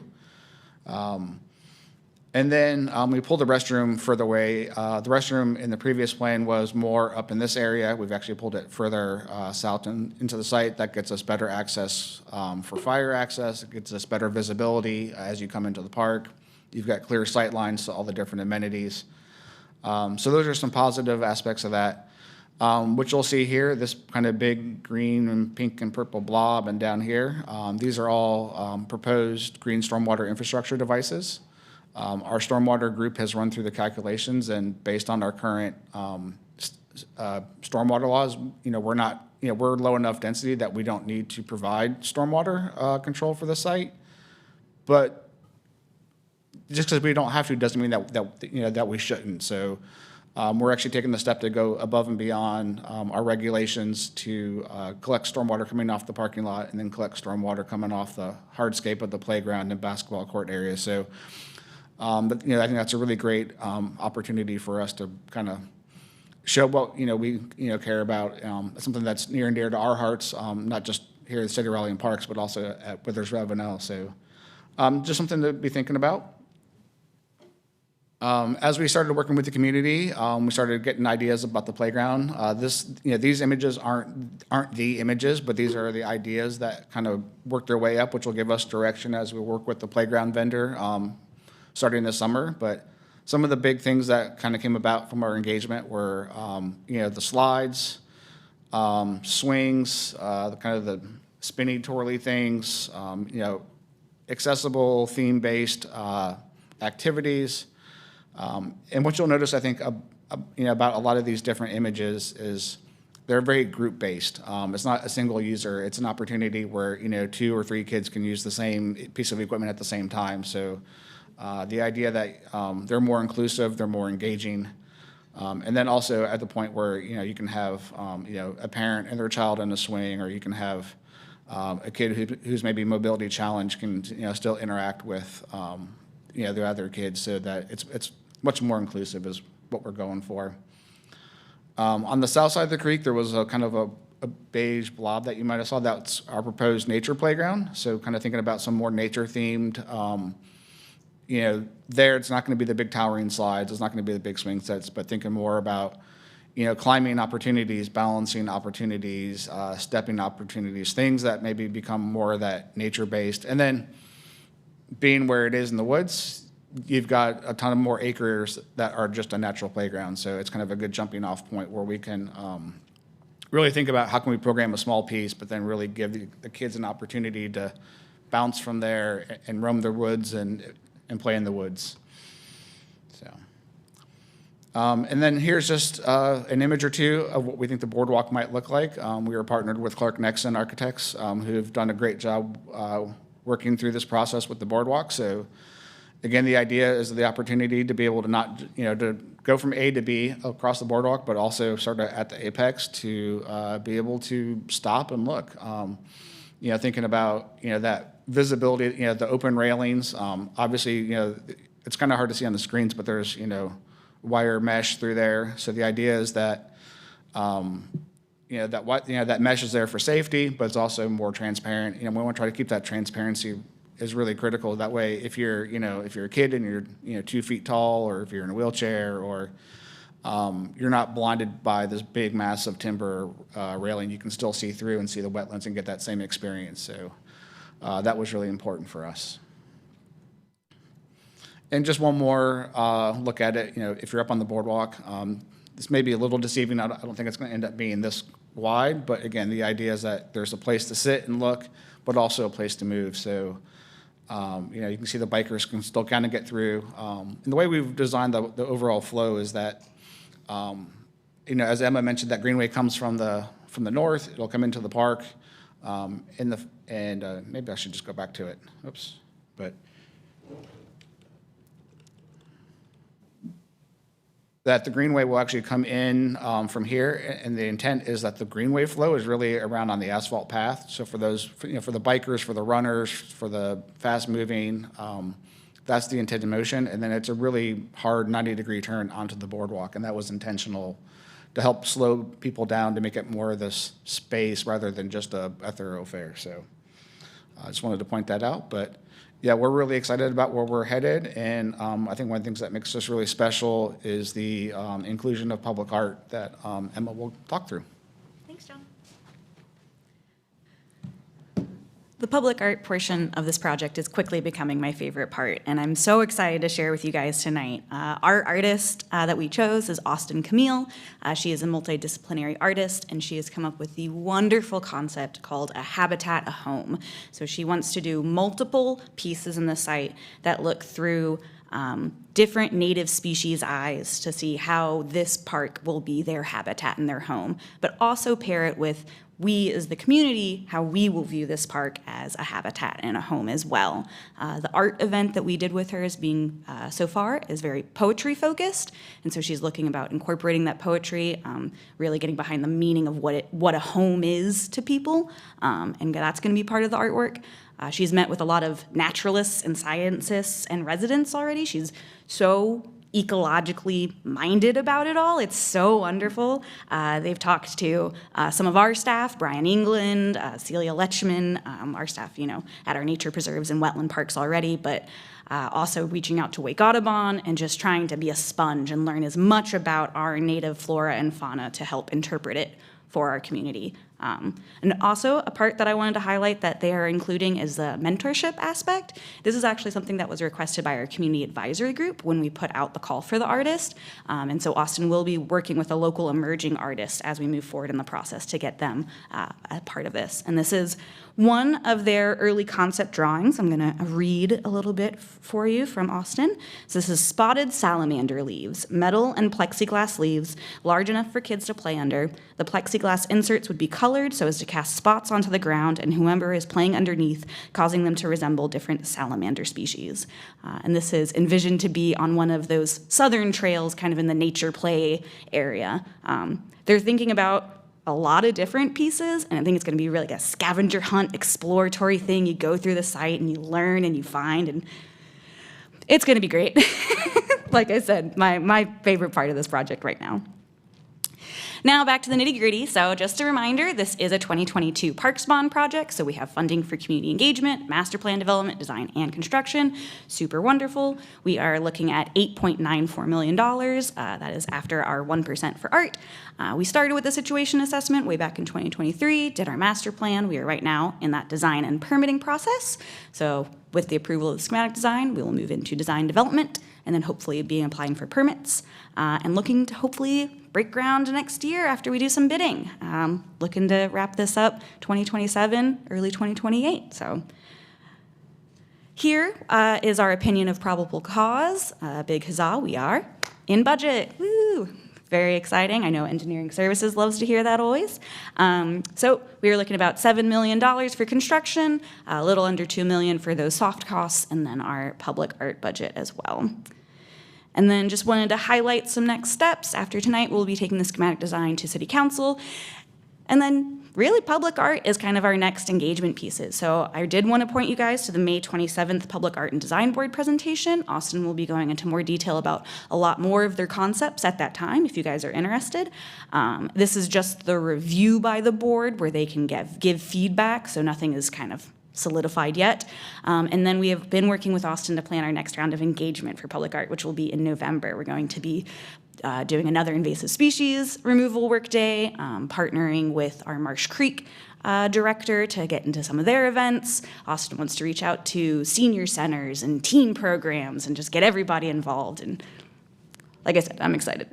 And then we pulled the restroom further away. The restroom in the previous plan was more up in this area. We've actually pulled it further south into the site. That gets us better access for fire access. It gets us better visibility as you come into the park. You've got clear sight lines to all the different amenities. So those are some positive aspects of that. Which you'll see here, this kind of big green and pink and purple blob, and down here, these are all proposed green stormwater infrastructure devices. Our stormwater group has run through the calculations, and based on our current stormwater laws, we're low enough density that we don't need to provide stormwater control for the site. But just because we don't have to doesn't mean that we shouldn't. So we're actually taking the step to go above and beyond our regulations to collect stormwater coming off the parking lot and then collect stormwater coming off the hardscape of the playground and basketball court area. So. But I think that's a really great opportunity for us to kind of show what we care about. It's something that's near and dear to our hearts, not just here at the City of Raleigh and Parks, but also at Withers Ravenel. So just something to be thinking about. As we started working with the community, we started getting ideas about the playground. These images aren't the images, but these are the ideas that kind of work their way up, which will give us direction as we work with the playground vendor. Starting this summer, but some of the big things that kind of came about from our engagement were, the slides, swings, spinny, twirly things, accessible, theme-based activities. And what you'll notice, I think, about a lot of these different images is they're very group-based. It's not a single user. It's an opportunity where 2 or 3 kids can use the same piece of equipment at the same time. So the idea that they're more inclusive, they're more engaging, and then also at the point where you can have a parent and their child in a swing, or you can have a kid who's maybe mobility challenged can still interact with the other kids, so that it's much more inclusive is what we're going for. On the south side of the creek, there was a kind of a beige blob that you might have saw. That's our proposed nature playground. So kind of thinking about some more nature themed. There it's not going to be the big towering slides. It's not going to be the big swing sets, but thinking more about climbing opportunities, balancing opportunities, stepping opportunities, things that maybe become more of that nature-based. And then being where it is in the woods, you've got a ton of more acres that are just a natural playground. So it's kind of a good jumping off point where we can really think about how can we program a small piece, but then really give the kids an opportunity to bounce from there and roam the woods and play in the woods. So, and then here's just an image or two of what we think the boardwalk might look like. We are partnered with Clark Nexon Architects, who've done a great job working through this process with the boardwalk. So again, the idea is the opportunity to be able to not, to go from A to B across the boardwalk, but also sort of at the apex to be able to stop and look. Thinking about, that visibility, the open railings. Obviously, it's kind of hard to see on the screens, but there's, wire mesh through there. So the idea is that, that mesh is there for safety, but it's also more transparent. We want to try to keep that transparency is really critical. That way, if you're a kid and you're 2 feet tall, or if you're in a wheelchair, or you're not blinded by this big, massive timber railing, you can still see through and see the wetlands and get that same experience. So that was really important for us. And just one more look at it. If you're up on the boardwalk, this may be a little deceiving. I don't think it's going to end up being this wide, but again, the idea is that there's a place to sit and look, but also a place to move. So you can see the bikers can still kind of get through. And the way we've designed the overall flow is that, as Emma mentioned, that Greenway comes from the north. It'll come into the park, and maybe I should just go back to it. Oops, but that the Greenway will actually come in from here, and the intent is that the Greenway flow is really around on the asphalt path. So for those, for the bikers, for the runners, for the fast-moving, that's the intended motion. And then it's a really hard 90-degree turn onto the boardwalk, and that was intentional to help slow people down, to make it more of this space rather than just a thoroughfare. So I just wanted to point that out. But yeah, we're really excited about where we're headed, and I think one of the things that makes us really special is the inclusion of public art that Emma will talk through. Thanks, John. The public art portion of this project is quickly becoming my favorite part, and I'm so excited to share with you guys tonight. Our artist that we chose is Austin Camille. She is a multidisciplinary artist, and she has come up with the wonderful concept called a habitat, a home. So she wants to do multiple pieces in the site that look through different native species eyes to see how this park will be their habitat and their home, but also pair it with we as the community, how we will view this park as a habitat and a home as well. The art event that we did with her is being, so far, is very poetry focused, and so she's looking about incorporating that poetry, really getting behind the meaning of what a home is to people, and that's gonna be part of the artwork. She's met with a lot of naturalists and scientists and residents already. She's so ecologically minded about it all. It's so wonderful. They've talked to some of our staff, Brian England, Celia Lechman, our staff, at our nature preserves and wetland parks already, but also reaching out to Wake Audubon and just trying to be a sponge and learn as much about our native flora and fauna to help interpret it for our community. And also a part that I wanted to highlight that they are including is the mentorship aspect. This is actually something that was requested by our community advisory group when we put out the call for the artist. And so Austin will be working with a local emerging artist as we move forward in the process to get them a part of this. And this is one of their early concept drawings. I'm going to read a little bit for you from Austin. So this is spotted salamander leaves, metal and plexiglass leaves, large enough for kids to play under. The plexiglass inserts would be colored so as to cast spots onto the ground and whomever is playing underneath, causing them to resemble different salamander species. And this is envisioned to be on one of those southern trails, kind of in the nature play area. They're thinking about a lot of different pieces, and I think it's going to be really like a scavenger hunt, exploratory thing. You go through the site and you learn and you find, and it's going to be great. Like I said, my favorite part of this project right now. Now back to the nitty-gritty. So just a reminder, this is a 2022 Parks Bond project, so we have funding for community engagement, master plan development, design, and construction. Super wonderful. We are looking at $8.94 million. That is after our 1% for art. We started with a situation assessment way back in 2023, did our master plan. We are right now in that design and permitting process. So with the approval of the schematic design, we will move into design development and then hopefully be applying for permits and looking to hopefully break ground next year after we do some bidding. Looking to wrap this up 2027, early 2028. So here is our opinion of probable cause. Big huzzah, we are in budget. Woo! Very exciting. I know engineering services loves to hear that always. So we are looking at about $7 million for construction, a little under $2 million for those soft costs, and then our public art budget as well. And then just wanted to highlight some next steps. After tonight, we'll be taking the schematic design to City Council. And then really public art is kind of our next engagement pieces. So I did want to point you guys to the May 27th Public Art and Design Board presentation. Austin will be going into more detail about a lot more of their concepts at that time, if you guys are interested. This is just the review by the board where they can give feedback, so nothing is kind of solidified yet. And then we have been working with Austin to plan our next round of engagement for public art, which will be in November. We're going to be doing another invasive species removal workday, partnering with our Marsh Creek director to get into some of their events. Austin wants to reach out to senior centers and teen programs and just get everybody involved. And like I said, I'm excited.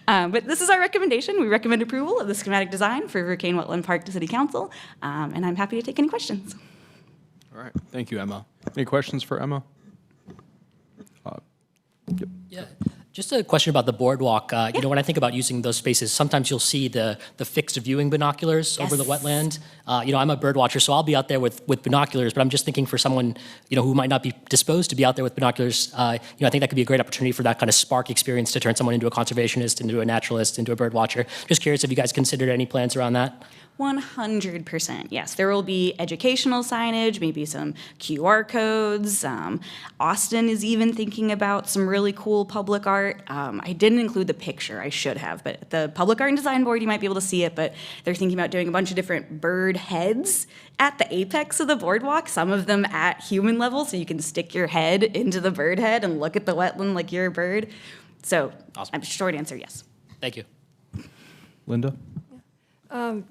But this is our recommendation. We recommend approval of the schematic design for Hurricane Wetland Park to City Council, and I'm happy to take any questions. All right, thank you, Emma. Any questions for Emma? Yep. Yeah, just a question about the boardwalk. You know, when I think about using those spaces, sometimes you'll see the fixed viewing binoculars over the wetland. You know, I'm a bird watcher, so I'll be out there with binoculars, but I'm just thinking for someone, you know, who might not be disposed to be out there with binoculars, you know, I think that could be a great opportunity for that kind of spark experience to turn someone into a conservationist, into a naturalist, into a bird watcher. Just curious if you guys considered any plans around that? 100%, yes. There will be educational signage, maybe some QR codes. Austin is even thinking about some really cool public art. I didn't include the picture, I should have, but the Public Art and Design Board, you might be able to see it, but they're thinking about doing a bunch of different bird heads at the apex of the boardwalk, some of them at human level, so you can stick your head into the bird head and look at the wetland like you're a bird. So, awesome. Short answer, yes. Thank you. Linda?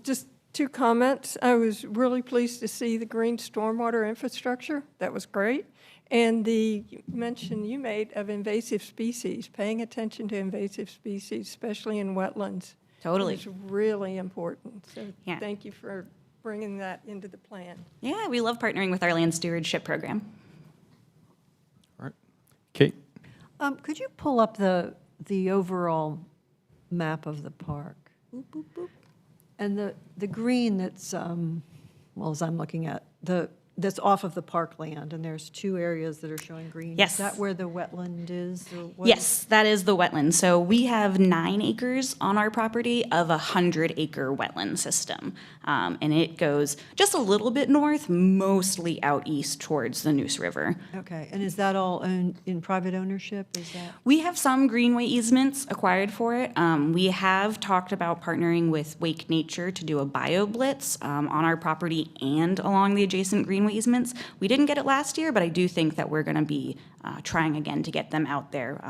Just 2 comments. I was really pleased to see the green stormwater infrastructure. That was great. And the mention you made of invasive species, paying attention to invasive species, especially in wetlands. Totally. Is really important. So Yeah. thank you for bringing that into the plan. Yeah, we love partnering with our land stewardship program. All right. Kate? Could you pull up the overall map of the park? Boop, boop, boop. And the green that's, well, as I'm looking at, that's off of the parkland, and there's 2 areas that are showing green. Yes. Is that where the wetland is? Or what Yes, that is the wetland. So we have 9 acres on our property of a 100-acre wetland system. And it goes just a little bit north, mostly out east towards the Neuse River. Okay, and is that all in private ownership? Is that? We have some greenway easements acquired for it. We have talked about partnering with Wake Nature to do a bio blitz on our property and along the adjacent greenway easements. We didn't get it last year, but I do think that we're going to be trying again to get them out there.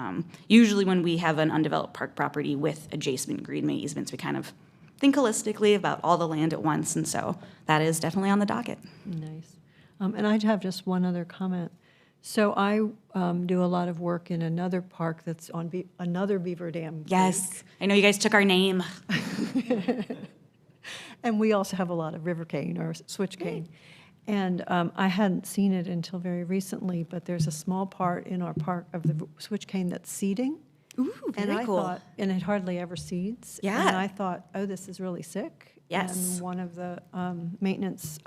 Usually when we have an undeveloped park property with adjacent greenway easements, we kind of think holistically about all the land at once, and so that is definitely on the docket. Nice. And I'd have just one other comment. So I do a lot of work in another park that's on another beaver dam. Yes, I know you guys took our name. And we also have a lot of river cane or switch cane. And I hadn't seen it until very recently, but there's a small part in our park of the switch cane that's seeding. Ooh, And very I cool. thought, and it hardly ever seeds. Yeah. And I thought, oh, this is really sick. Yes. And one of the maintenance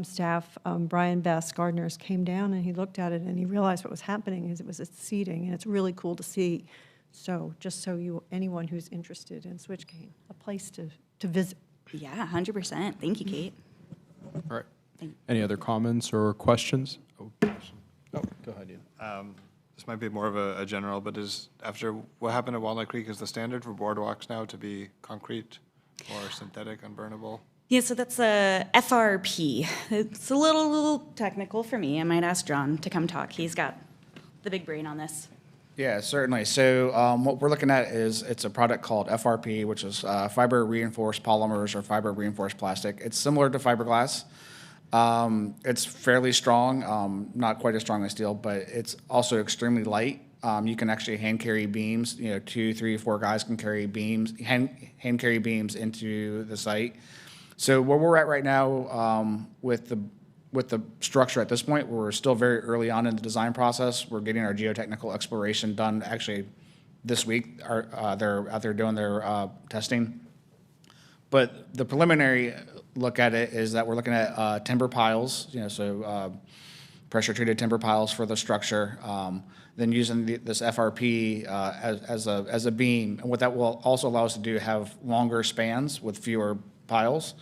staff, Brian Bass Gardeners, came down and he looked at it and he realized what was happening is it was seeding, and it's really cool to see. So just so anyone who's interested in switch cane, a place to visit. Yeah, 100%. Thank you, Kate. All right. Any other comments or questions? Oh, go ahead, Ian. This might be more of a general, but after what happened at Walnut Creek, is the standard for boardwalks now to be concrete or synthetic unburnable? Yeah, so that's a FRP. It's a little technical for me. I might ask John to come talk. He's got the big brain on this. Yeah, certainly. So what we're looking at is it's a product called FRP, which is fiber reinforced polymers or fiber reinforced plastic. It's similar to fiberglass. It's fairly strong, not quite as strong as steel, but it's also extremely light. You can actually hand carry beams. 2, 3, 4 guys can carry beams, hand carry beams into the site. So where we're at right now with the structure at this point, we're still very early on in the design process. We're getting our geotechnical exploration done actually this week. They're out there doing their testing. But the preliminary look at it is that we're looking at timber piles, pressure treated timber piles for the structure. Then using this FRP as a beam, and what that will also allow us to do have longer spans with fewer piles,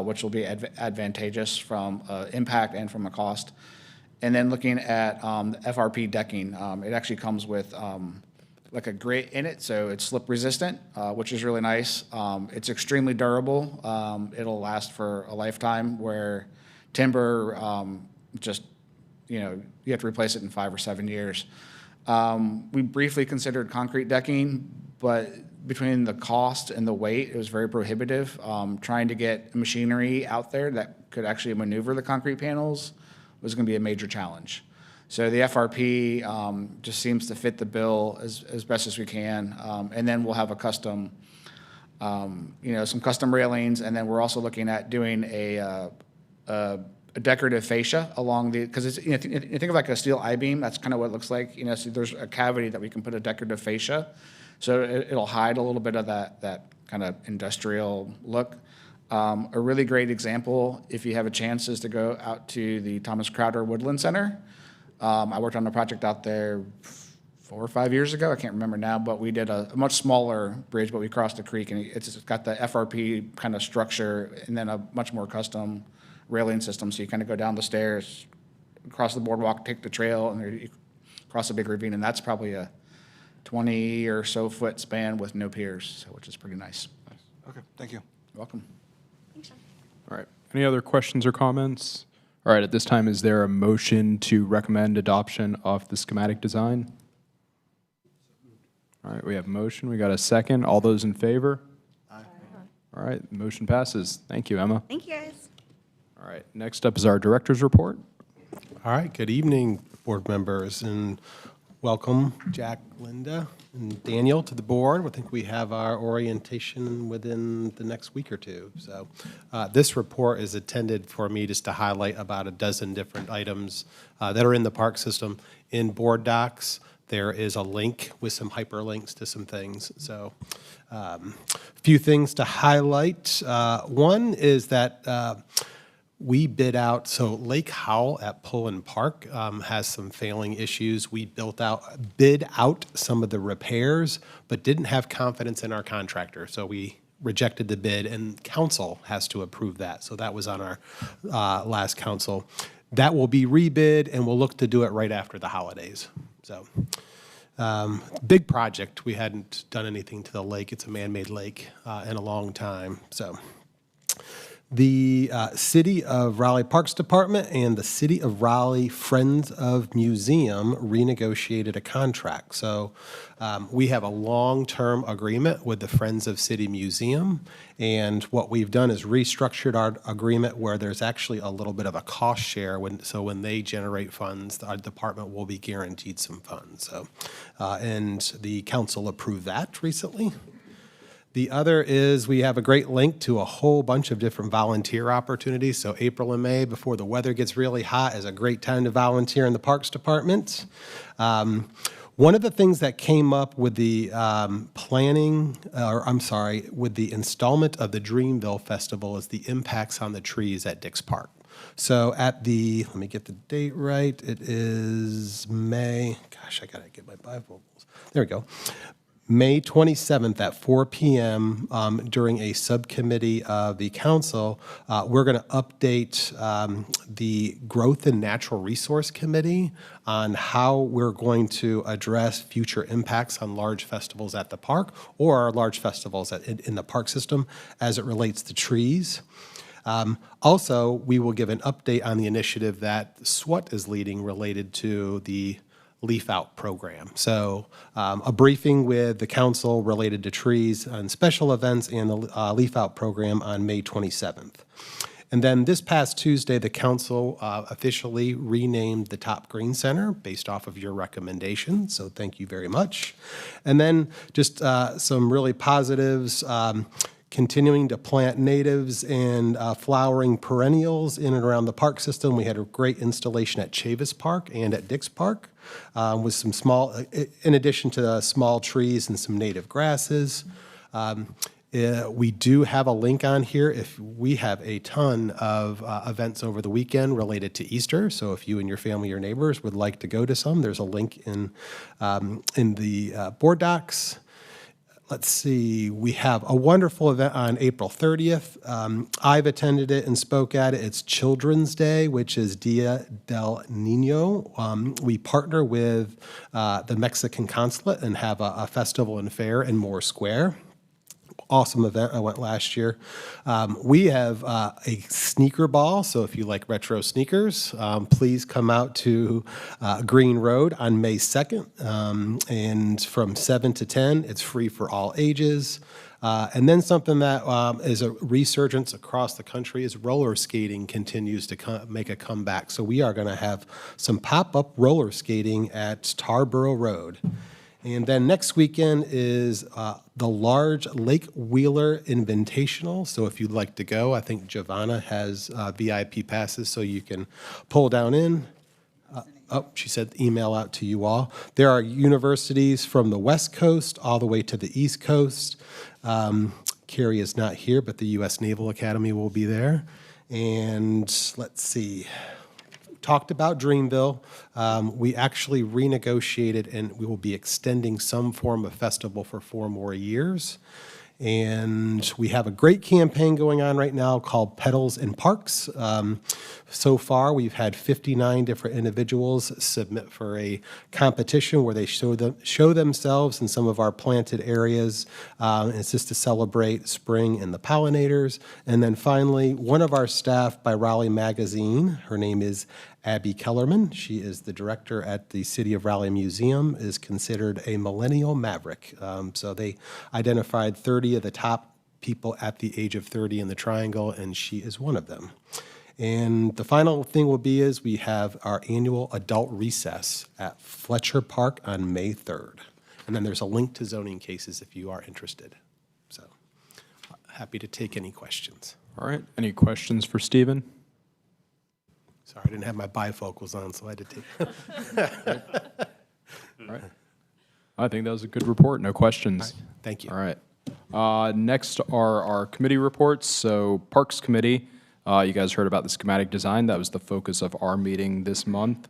which will be advantageous from impact and from a cost. And then looking at FRP decking, it actually comes with like a grate in it, so it's slip resistant, which is really nice. It's extremely durable. It'll last for a lifetime, where timber you have to replace it in 5 or 7 years. We briefly considered concrete decking, but between the cost and the weight, it was very prohibitive. Trying to get machinery out there that could actually maneuver the concrete panels was going to be a major challenge. So the FRP just seems to fit the bill as best as we can. And then we'll have a custom, some custom railings, and then we're also looking at doing a decorative fascia along because it's you think of like a steel I-beam. That's kind of what it looks like. So there's a cavity that we can put a decorative fascia. So it'll hide a little bit of that kind of industrial look. A really great example, if you have a chance, is to go out to the Thomas Crowder Woodland Center. I worked on a project out there 4 or 5 years ago. I can't remember now, but we did a much smaller bridge, but we crossed a creek, and it's got the FRP kind of structure and then a much more custom railing system. So you kind of go down the stairs, across the boardwalk, take the trail, and you cross a big ravine, and that's probably a 20 or so foot span with no piers, which is pretty nice. Okay, thank you. You're welcome. All right. Any other questions or comments? All right, at this time, is there a motion to recommend adoption of the schematic design? All right, we have a motion. We got a second. All those in favor? Aye. All right, motion passes. Thank you, Emma. Thank you, guys. All right, next up is our director's report. All right, good evening, board members, and welcome Jack, Linda, and Daniel to the board. I think we have our orientation within the next week or two. So this report is intended for me just to highlight about a dozen different items that are in the park system. In board docs, there is a link with some hyperlinks to some things. So a few things to highlight. One is that we bid out, so Lake Howell at Pullen Park has some failing issues. We bid out some of the repairs, but didn't have confidence in our contractor. So we rejected the bid, and council has to approve that. So that was on our last council. That will be rebid, and we'll look to do it right after the holidays. So big project. We hadn't done anything to the lake. It's a man-made lake in a long time. So The City of Raleigh Parks Department and the City of Raleigh Friends of Museum renegotiated a contract. So we have a long-term agreement with the Friends of City Museum, and what we've done is restructured our agreement where there's actually a little bit of a cost share. So when they generate funds, our department will be guaranteed some funds. So, and the council approved that recently. The other is we have a great link to a whole bunch of different volunteer opportunities. So April and May, before the weather gets really hot, is a great time to volunteer in the Parks Department. One of the things that came up with the with the installment of the Dreamville Festival is the impacts on the trees at Dix Park. So at the, let me get the date right, it is May, gosh, I gotta get my bifocals. There we go. May 27th at 4 p.m. During a subcommittee of the council, we're going to update the Growth and Natural Resource Committee on how we're going to address future impacts on large festivals at the park or large festivals in the park system as it relates to trees. Also, we will give an update on the initiative that SWAT is leading related to the Leaf Out program. So a briefing with the council related to trees and special events and the Leaf Out program on May 27th. And then this past Tuesday, the council officially renamed the Top Green Center based off of your recommendation. So thank you very much. And then just some really positives. Continuing to plant natives and flowering perennials in and around the park system. We had a great installation at Chavis Park and at Dix Park with some small, in addition to small trees and some native grasses. We do have a link on here. If we have a ton of events over the weekend related to Easter, so if you and your family or neighbors would like to go to some, there's a link in the board docs. Let's see, we have a wonderful event on April 30th. I've attended it and spoke at it. It's Children's Day, which is Dia del Nino. We partner with the Mexican consulate and have a festival and fair in Moore Square. Awesome event. I went last year. We have a sneaker ball, so if you like retro sneakers, please come out to Green Road on May 2nd. And from 7 to 10, it's free for all ages. And then something that is a resurgence across the country is roller skating continues to make a comeback. So we are going to have some pop-up roller skating at Tarboro Road. And then next weekend is the large Lake Wheeler Invitational. So if you'd like to go, I think Giovanna has VIP passes so you can pull down in. She said email out to you all. There are universities from the West Coast all the way to the East Coast. Carrie is not here, but the U.S. Naval Academy will be there. And let's see. Talked about Dreamville. We actually renegotiated and we will be extending some form of festival for 4 more years. And we have a great campaign going on right now called Petals in Parks. So far, we've had 59 different individuals submit for a competition where they show themselves in some of our planted areas. It's just to celebrate spring and the pollinators. And then finally, one of our staff by Raleigh Magazine, her name is Abby Kellerman. She is the director at the City of Raleigh Museum, is considered a millennial maverick. So they identified 30 of the top people at the age of 30 in the triangle, and she is one of them. And the final thing will be is we have our annual adult recess at Fletcher Park on May 3rd. And then there's a link to zoning cases if you are interested. So happy to take any questions. All right, any questions for Stephen? Sorry, I didn't have my bifocals on, so I had to take. All right. I think that was a good report. No questions. Right. Thank you. All right. Next are our committee reports. So Parks Committee, you guys heard about the schematic design. That was the focus of our meeting this month.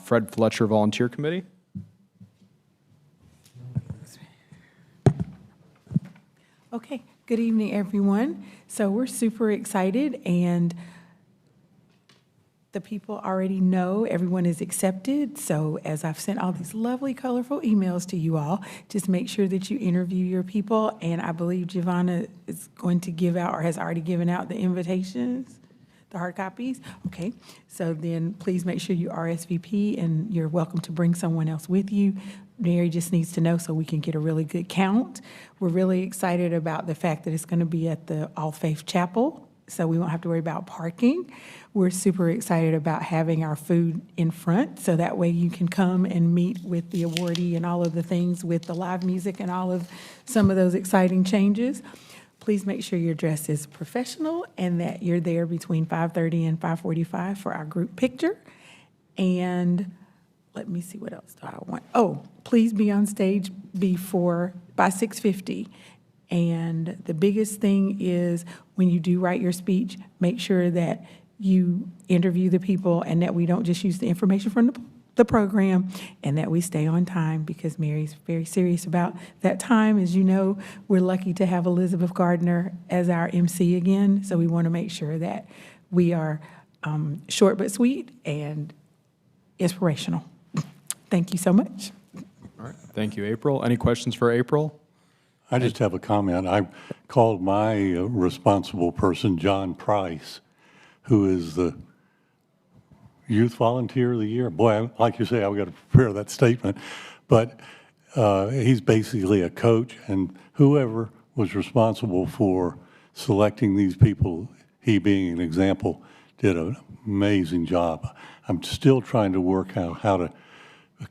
Fred Fletcher Volunteer Committee. Okay, good evening, everyone. So we're super excited, and the people already know everyone is accepted. So as I've sent all these lovely, colorful emails to you all, just make sure that you interview your people. And I believe Giovanna is going to give out or has already given out the invitations, the hard copies. Okay, so then please make sure you RSVP, and you're welcome to bring someone else with you. Mary just needs to know so we can get a really good count. We're really excited about the fact that it's going to be at the All Faith Chapel, so we won't have to worry about parking. We're super excited about having our food in front, so that way you can come and meet with the awardee and all of the things with the live music and all of some of those exciting changes. Please make sure your dress is professional and that you're there between 5:30 and 5:45 for our group picture. And let me see, what else do I want? Oh, please be on stage by 6:50. And the biggest thing is when you do write your speech, make sure that you interview the people and that we don't just use the information from the program, and that we stay on time, because Mary's very serious about that time. As you know, we're lucky to have Elizabeth Gardner as our MC again, so we want to make sure that we are short but sweet and inspirational. Thank you so much. All right, thank you, April. Any questions for April? I just have a comment. I called my responsible person, John Price, who is the Youth Volunteer of the Year. Boy, like you say, I've got to prepare that statement. But he's basically a coach, and whoever was responsible for selecting these people, he being an example, did an amazing job. I'm still trying to work out how to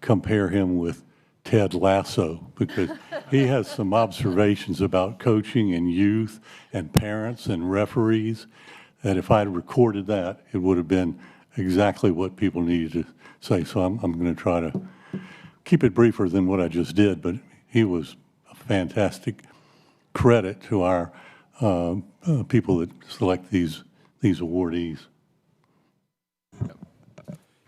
compare him with Ted Lasso, because he has some observations about coaching and youth and parents and referees that if I had recorded that, it would have been exactly what people needed to say. So I'm going to try to keep it briefer than what I just did, but he was a fantastic credit to our people that select these awardees.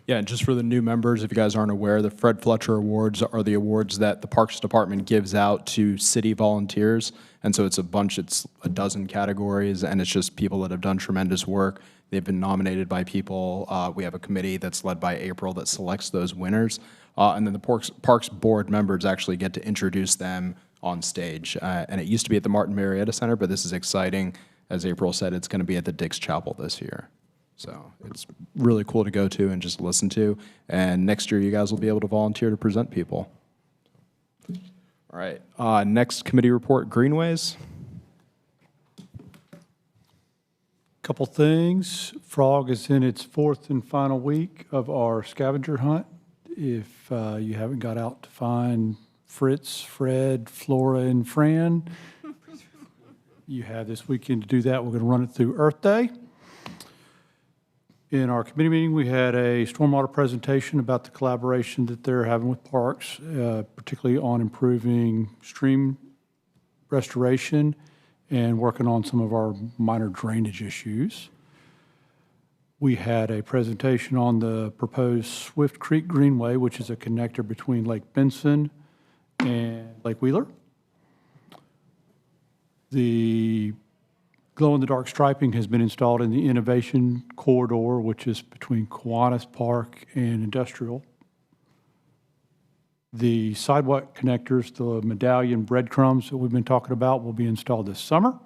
Yeah, and just for the new members, if you guys aren't aware, the Fred Fletcher Awards are the awards that the Parks Department gives out to city volunteers. And so it's a dozen categories, and it's just people that have done tremendous work. They've been nominated by people. We have a committee that's led by April that selects those winners. And then the Parks Board members actually get to introduce them on stage. And it used to be at the Martin Marietta Center, but this is exciting. As April said, it's going to be at the Dix Chapel this year. So it's really cool to go to and just listen to. And next year, you guys will be able to volunteer to present people. All right, next committee report, Greenways. Couple things. Frog is in its fourth and final week of our scavenger hunt. If you haven't got out to find Fritz, Fred, Flora, and Fran, you have this weekend to do that. We're going to run it through Earth Day. In our committee meeting, we had a stormwater presentation about the collaboration that they're having with parks, particularly on improving stream restoration and working on some of our minor drainage issues. We had a presentation on the proposed Swift Creek Greenway, which is a connector between Lake Benson and Lake Wheeler. The glow-in-the-dark striping has been installed in the Innovation Corridor, which is between Kiwanis Park and Industrial. The sidewalk connectors, the medallion breadcrumbs that we've been talking about, will be installed this summer.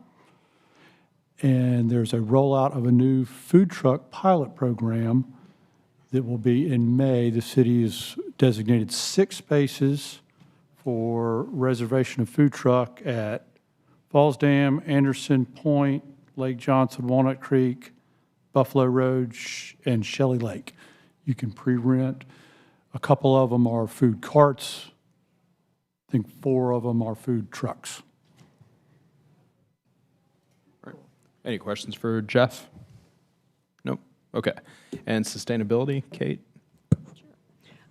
And there's a rollout of a new food truck pilot program that will be in May. The city has designated 6 spaces for reservation of food truck at Falls Dam, Anderson Point, Lake Johnson, Walnut Creek, Buffalo Road, and Shelley Lake. You can pre-rent. A couple of them are food carts. I think 4 of them are food trucks. All right. Any questions for Jeff? Nope. Okay. And sustainability, Kate?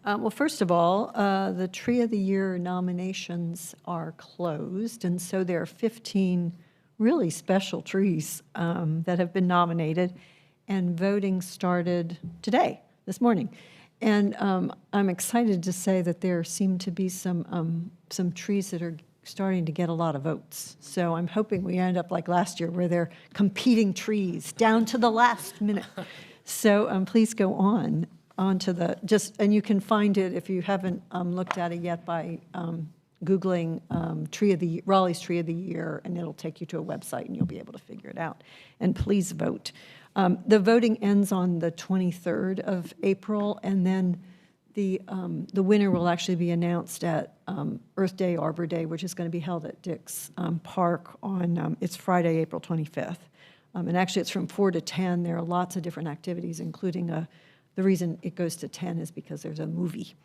Well, first of all, the Tree of the Year nominations are closed, and so there are 15 really special trees that have been nominated, and voting started today, this morning. And I'm excited to say that there seem to be some trees that are starting to get a lot of votes. So I'm hoping we end up like last year, where they're competing trees down to the last minute. So please go on to the, and you can find it if you haven't looked at it yet by Googling Raleigh's Tree of the Year, and it'll take you to a website and you'll be able to figure it out. And please vote. The voting ends on the 23rd of April, and then the winner will actually be announced at Earth Day, Arbor Day, which is going to be held at Dick's Park on, it's Friday, April 25th. And actually, it's from 4 to 10. There are lots of different activities, including the reason it goes to 10 is because there's a movie.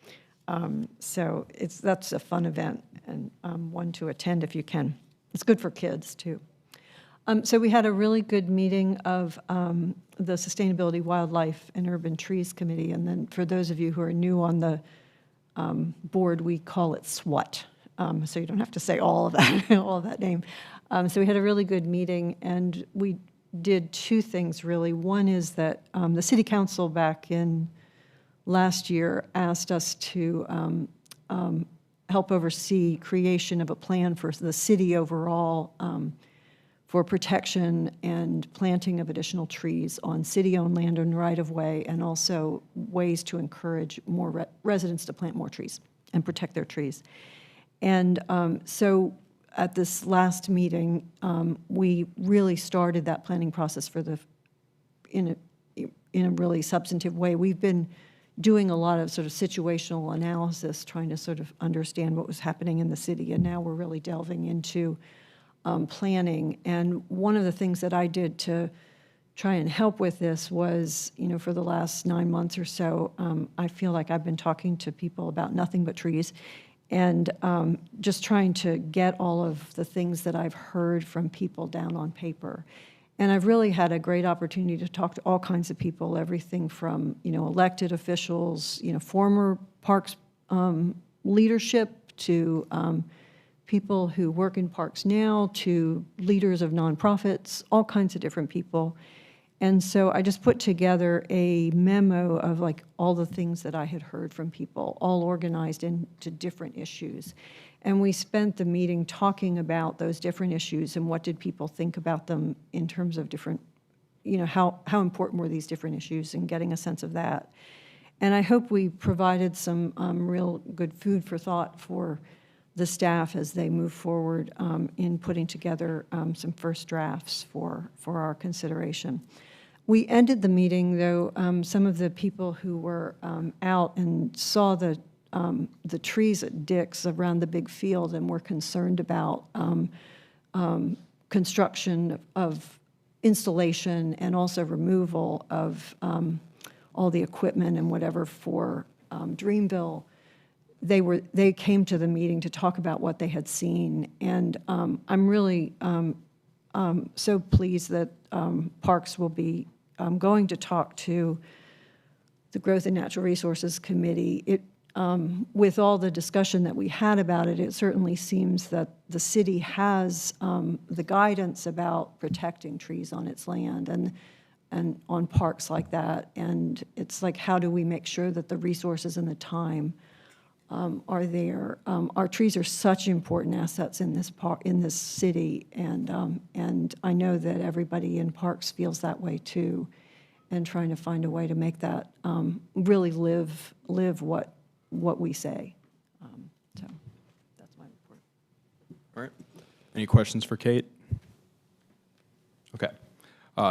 So that's a fun event and one to attend if you can. It's good for kids, too. So we had a really good meeting of the Sustainability, Wildlife, and Urban Trees Committee. And then for those of you who are new on the board, we call it SWAT. So you don't have to say all of that name. So we had a really good meeting, and we did two things, really. One is that the City Council back in last year asked us to help oversee creation of a plan for the city overall for protection and planting of additional trees on city-owned land and right-of-way, and also ways to encourage more residents to plant more trees and protect their trees. And so at this last meeting, we really started that planning process in a really substantive way. We've been doing a lot of sort of situational analysis, trying to sort of understand what was happening in the city, and now we're really delving into planning. And one of the things that I did to try and help with this was, for the last 9 months or so, I feel like I've been talking to people about nothing but trees, and just trying to get all of the things that I've heard from people down on paper. And I've really had a great opportunity to talk to all kinds of people, everything from, elected officials, former parks leadership, to people who work in parks now, to leaders of nonprofits, all kinds of different people. And so I just put together a memo of all the things that I had heard from people, all organized into different issues. And we spent the meeting talking about those different issues and what did people think about them in terms of different, how important were these different issues, and getting a sense of that. And I hope we provided some real good food for thought for the staff as they move forward in putting together some first drafts for our consideration. We ended the meeting, though, some of the people who were out and saw the trees at Dick's around the big field and were concerned about construction of installation and also removal of all the equipment and whatever for Dreamville. They came to the meeting to talk about what they had seen, and I'm really so pleased that Parks will be going to talk to the Growth and Natural Resources Committee. With all the discussion that we had about it, it certainly seems that the city has the guidance about protecting trees on its land and on parks like that. And it's like, how do we make sure that the resources and the time are there? Our trees are such important assets in this city, and I know that everybody in parks feels that way too. And trying to find a way to make that really live what we say. So that's my report. All right. Any questions for Kate? Okay.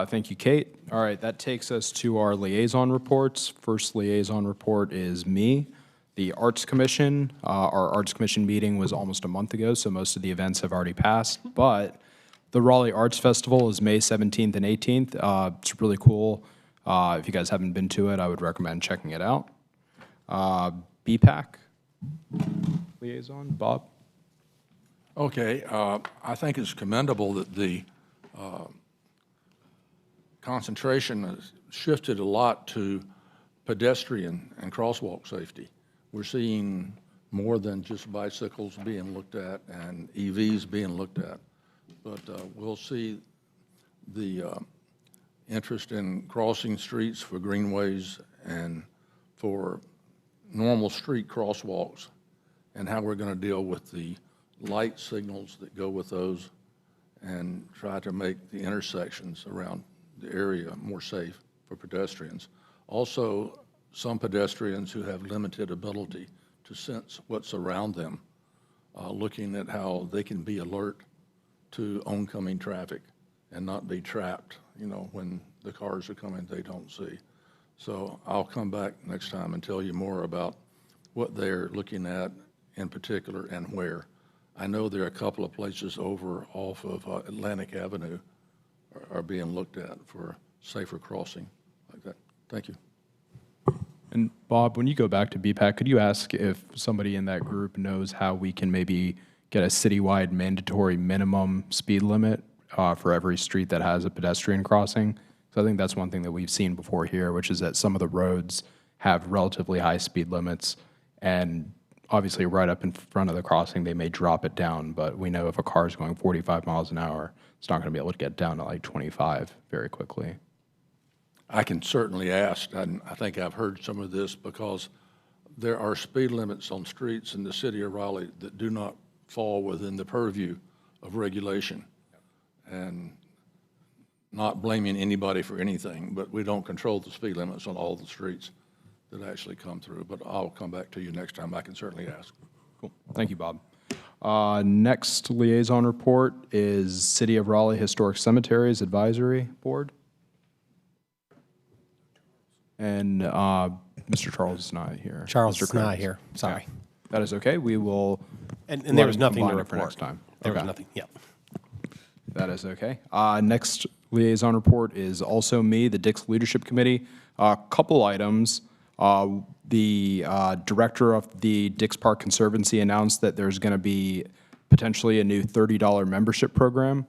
Thank you, Kate. All right, that takes us to our liaison reports. First liaison report is me. The Arts Commission. Our Arts Commission meeting was almost a month ago, so most of the events have already passed. But the Raleigh Arts Festival is May 17th and 18th. It's really cool. If you guys haven't been to it, I would recommend checking it out. BPAC liaison, Bob? Okay, I think it's commendable that the concentration has shifted a lot to pedestrian and crosswalk safety. We're seeing more than just bicycles being looked at and EVs being looked at, but we'll see the interest in crossing streets for greenways and for normal street crosswalks, and how we're going to deal with the light signals that go with those and try to make the intersections around the area more safe. for pedestrians. Also, some pedestrians who have limited ability to sense what's around them, looking at how they can be alert to oncoming traffic and not be trapped, when the cars are coming they don't see. So I'll come back next time and tell you more about what they're looking at in particular and where. I know there are a couple of places over off of Atlantic Avenue are being looked at for safer crossing like that. Thank you. And Bob, when you go back to BPAC, could you ask if somebody in that group knows how we can maybe get a citywide mandatory minimum speed limit for every street that has a pedestrian crossing? So I think that's one thing that we've seen before here, which is that some of the roads have relatively high speed limits, and obviously right up in front of the crossing, they may drop it down, but we know if a car is going 45 miles an hour, it's not going to be able to get down to like 25 very quickly. I can certainly ask, and I think I've heard some of this, because there are speed limits on streets in the city of Raleigh that do not fall within the purview of regulation. And not blaming anybody for anything, but we don't control the speed limits on all the streets that actually come through. But I'll come back to you next time. I can certainly ask. Cool. Thank you, Bob. Next liaison report is City of Raleigh Historic Cemeteries Advisory Board. And Mr. Charles is not here. Charles Mr. is not Cribs. here. Sorry. Yeah. That is okay. We will. And there was nothing to combine it for report. next time. There was Okay. nothing, yeah. That is okay. Next liaison report is also me, the Dix Leadership Committee. A couple items. The director of the Dix Park Conservancy announced that there's going to be potentially a new $30 membership program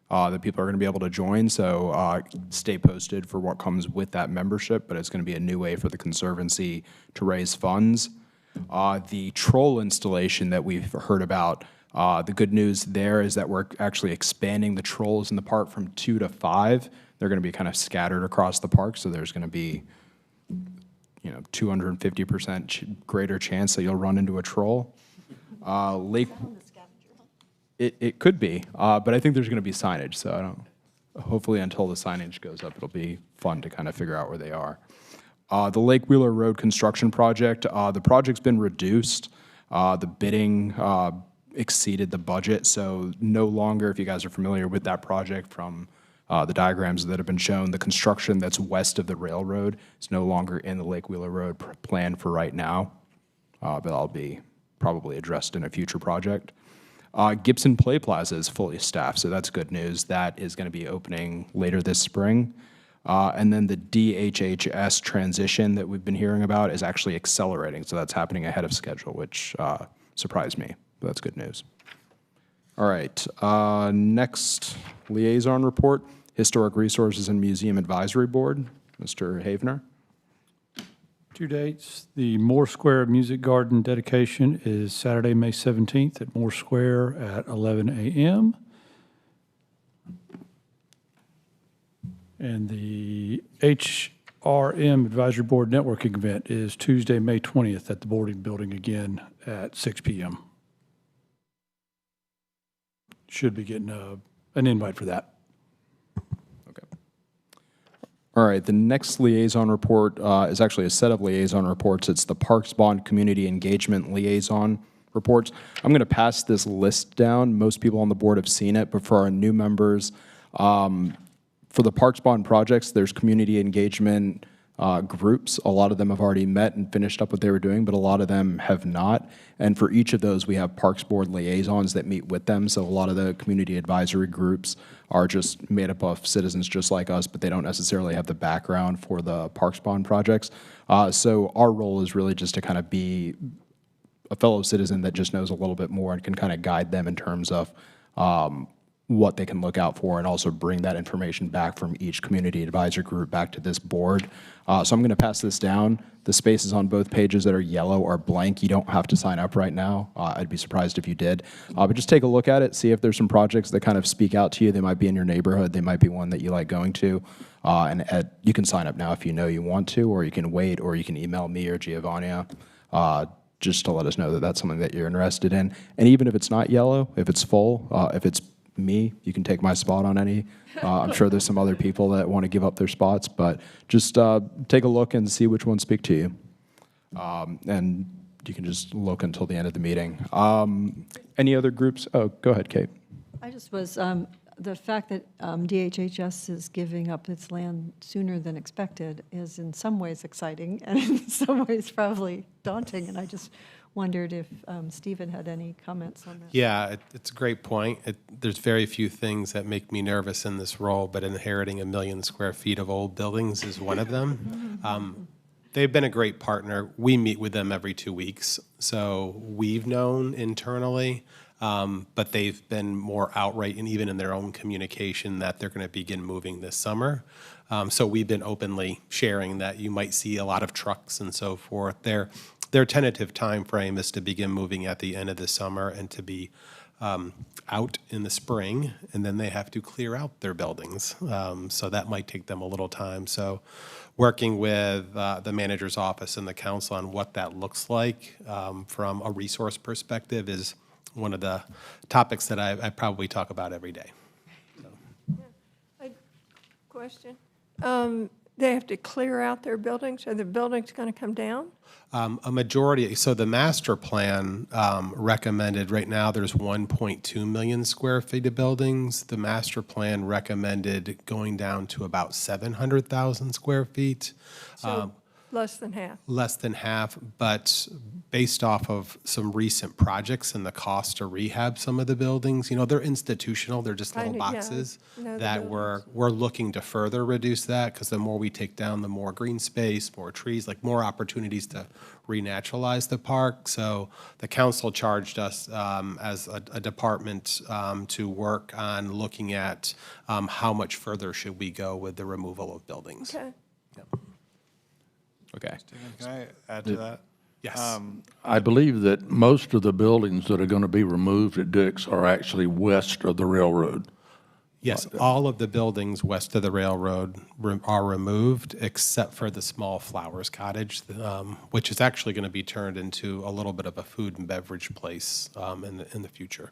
that people are going to be able to join. So stay posted for what comes with that membership, but it's going to be a new way for the Conservancy to raise funds. The troll installation that we've heard about, the good news there is that we're actually expanding the trolls in the park from 2 to 5. They're going to be kind of scattered across the park, so there's going to be 250% greater chance that you'll run into a troll. It could be, but I think there's going to be signage, so I don't. Hopefully, until the signage goes up, it'll be fun to kind of figure out where they are. The Lake Wheeler Road construction project, the project's been reduced. The bidding exceeded the budget, so no longer, if you guys are familiar with that project from the diagrams that have been shown, the construction that's west of the railroad is no longer in the Lake Wheeler Road plan for right now, but that'll be probably addressed in a future project. Gibson Play Plaza is fully staffed, so that's good news. That is going to be opening later this spring. And then the DHHS transition that we've been hearing about is actually accelerating, so that's happening ahead of schedule, which surprised me, but that's good news. All right, next liaison report, Historic Resources and Museum Advisory Board, Mr. Havener. 2 dates. The Moore Square Music Garden dedication is Saturday, May 17th at Moore Square at 11 a.m. And the HRM Advisory Board Networking event is Tuesday, May 20th at the boarding building again at 6 p.m. Should be getting an invite for that. All right, the next liaison report is actually a set of liaison reports. It's the Parks Bond Community Engagement Liaison reports. I'm going to pass this list down. Most people on the board have seen it, but for our new members, for the Parks Bond projects, there's community engagement groups. A lot of them have already met and finished up what they were doing, but a lot of them have not. And for each of those, we have Parks Board liaisons that meet with them. So a lot of the community advisory groups are just made up of citizens just like us, but they don't necessarily have the background for the Parks Bond projects. So our role is really just to kind of be a fellow citizen that just knows a little bit more and can kind of guide them in terms of what they can look out for, and also bring that information back from each community advisory group back to this board. So I'm going to pass this down. The spaces on both pages that are yellow are blank. You don't have to sign up right now. I'd be surprised if you did. But just take a look at it, see if there's some projects that kind of speak out to you. They might be in your neighborhood. They might be one that you like going to. And you can sign up now if you know you want to, or you can wait, or you can email me or Giovanni just to let us know that that's something that you're interested in. And even if it's not yellow, if it's full, if it's me. You can take my spot on any. I'm sure there's some other people that want to give up their spots, but just take a look and see which ones speak to you. And you can just look until the end of the meeting. Any other groups? Oh, go ahead, Kate. I just was, the fact that DHHS is giving up its land sooner than expected is in some ways exciting and in some ways probably daunting. And I just wondered if Stephen had any comments on that. Yeah, it's a great point. There's very few things that make me nervous in this role, but inheriting 1 million square feet of old buildings is one of them. They've been a great partner. We meet with them every 2 weeks, so we've known internally, but they've been more outright, and even in their own communication, that they're going to begin moving this summer. So we've been openly sharing that you might see a lot of trucks and so forth. Their tentative time frame is to begin moving at the end of the summer and to be out in the spring, and then they have to clear out their buildings. So that might take them a little time. So working with the manager's office and the council on what that looks like from a resource perspective is one of the topics that I probably talk about every day. Question. They have to clear out their buildings. Are the buildings going to come down? A majority, so the master plan recommended, right now there's 1.2 million square feet of buildings. The master plan recommended going down to about 700,000 square feet. So less than half. Less than half, but based off of some recent projects and the cost to rehab some of the buildings, you know, they're institutional, they're just little boxes that we're looking to further reduce that, because the more we take down, the more green space, more trees, like more opportunities to renaturalize the park. So the council charged us as a department to work on looking at how much further should we go with the removal of buildings. Okay. Okay. Stephen, can I add to that? Yes. I believe that most of the buildings that are going to be removed at Dick's are actually west of the railroad. Yes, all of the buildings west of the railroad are removed, except for the small Flowers Cottage, which is actually going to be turned into a little bit of a food and beverage place in the future.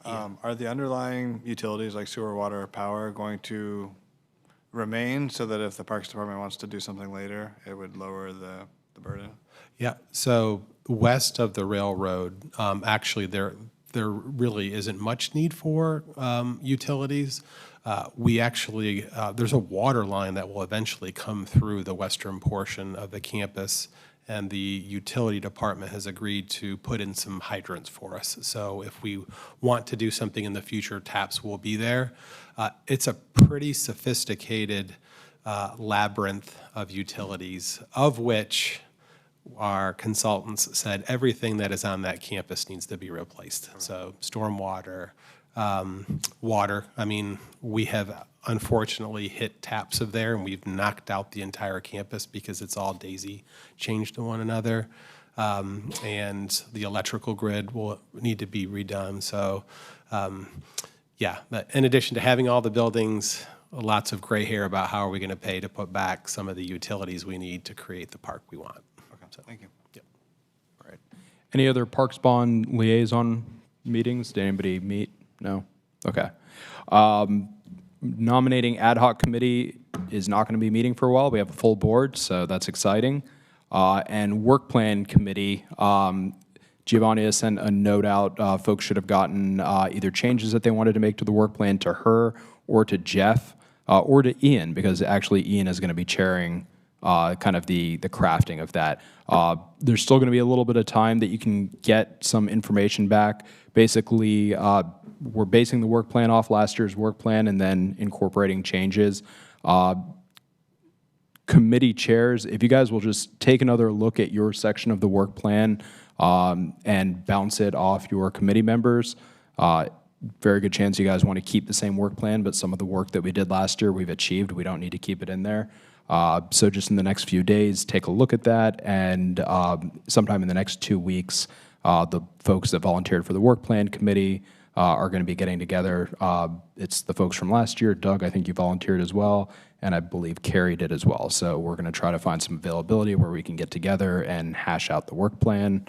Are the underlying utilities like sewer, water, power going to remain so that if the Parks Department wants to do something later, it would lower the burden? Yeah, so west of the railroad, actually there really isn't much need for utilities. We actually, there's a water line that will eventually come through the western portion of the campus, and the utility department has agreed to put in some hydrants for us. So if we want to do something in the future, taps will be there. It's a pretty sophisticated labyrinth of utilities, of which our consultants said everything that is on that campus needs to be replaced. So stormwater, water. I mean, we have unfortunately hit taps of there, and we've knocked out the entire campus because it's all daisy chained to one another. And the electrical grid will need to be redone. So yeah, but in addition to having all the buildings, lots of gray hair about how are we going to pay to put back some of the utilities we need to create the park we want. Okay, so thank you. Yep. All right. Any other Parks Bond liaison meetings? Did anybody meet? No? Okay. Nominating ad hoc committee is not going to be meeting for a while. We have a full board, so that's exciting. And work plan committee, Giovanni has sent a note out. Folks should have gotten either changes that they wanted to make to the work plan to her or to Jeff or to Ian, because actually Ian is going to be chairing kind of the crafting of that. There's still going to be a little bit of time that you can get some information back. Basically, we're basing the work plan off last year's work plan and then incorporating changes. Committee chairs, if you guys will just take another look at your section of the work plan and bounce it off your committee members, very good chance you guys want to keep the same work plan, but some of the work that we did last year we've achieved. We don't need to keep it in there. So just in the next few days, take a look at that, and sometime in the next 2 weeks, the folks that volunteered for the work plan committee are going to be getting together. It's the folks from last year. Doug, I think you volunteered as well, and I believe Carrie did as well. So we're going to try to find some availability where we can get together and hash out the work plan.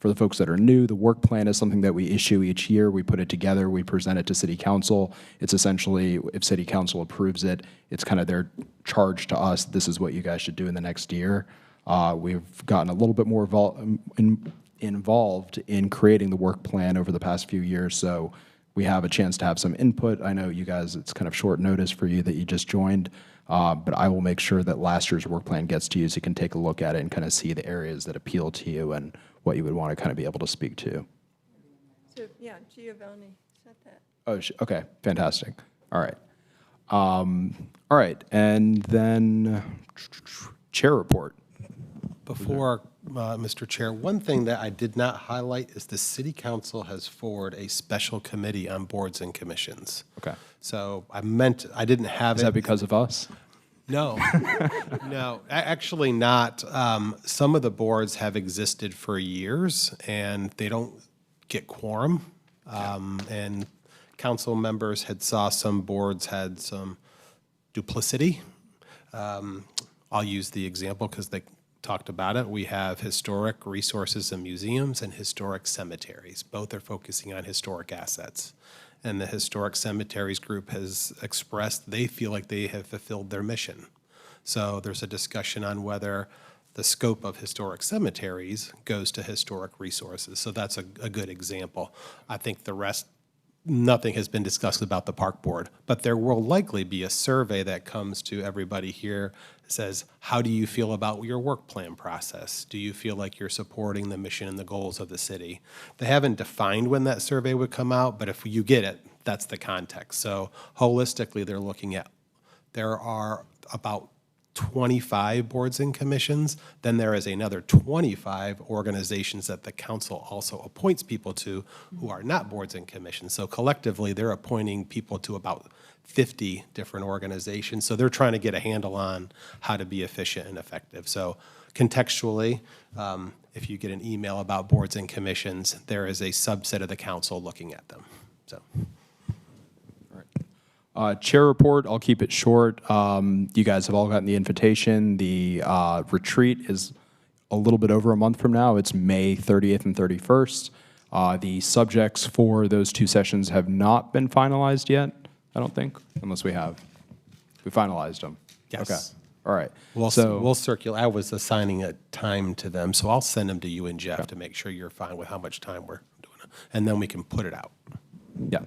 For the folks that are new, the work plan is something that we issue each year. We put it together, we present it to City Council. It's essentially, if City Council approves it, it's kind of their charge to us, this is what you guys should do in the next year. We've gotten a little bit more involved in creating the work plan over the past few years, so we have a chance to have some input. I know you guys, it's kind of short notice for you that you just joined, but I will make sure that last year's work plan gets to you so you can take a look at it and kind of see the areas that appeal to you and what you would want to kind of be able to speak to. So, yeah, Giovanni said that. Oh, okay, fantastic. All right. All right, and then chair report. Before, Mr. Chair, one thing that I did not highlight is the City Council has formed a special committee on boards and commissions. Okay. So I didn't have it. Is that because of us? No, no, actually not. Some of the boards have existed for years and they don't get quorum. And council members had saw some boards had some duplicity. I'll use the example because they talked about it. We have historic resources and museums and historic cemeteries. Both are focusing on historic assets. And the Historic Cemeteries Group has expressed they feel like they have fulfilled their mission. So there's a discussion on whether the scope of historic cemeteries goes to historic resources. So that's a good example. I think the rest, nothing has been discussed about the park board, but there will likely be a survey that comes to everybody here that says, how do you feel about your work plan process? Do you feel like you're supporting the mission and the goals of the city? They haven't defined when that survey would come out, but if you get it, that's the context. So holistically, they're looking at, there are about 25 boards and commissions, then there is another 25 organizations that the council also appoints people to who are not boards and commissions. So collectively, they're appointing people to about 50 different organizations. So they're trying to get a handle on how to be efficient and effective. So contextually, if you get an email about boards and commissions, there is a subset of the council looking at them. So. Chair report, I'll keep it short. You guys have all gotten the invitation. The retreat is a little bit over a month from now. It's May 30th and 31st. The subjects for those two sessions have not been finalized yet, I don't think, unless we have. We finalized them. Yes. Okay. All right. We'll circulate. I was assigning a time to them, so I'll send them to you and Jeff to make sure you're fine with how much time we're doing it, and then we can put it out. Yeah.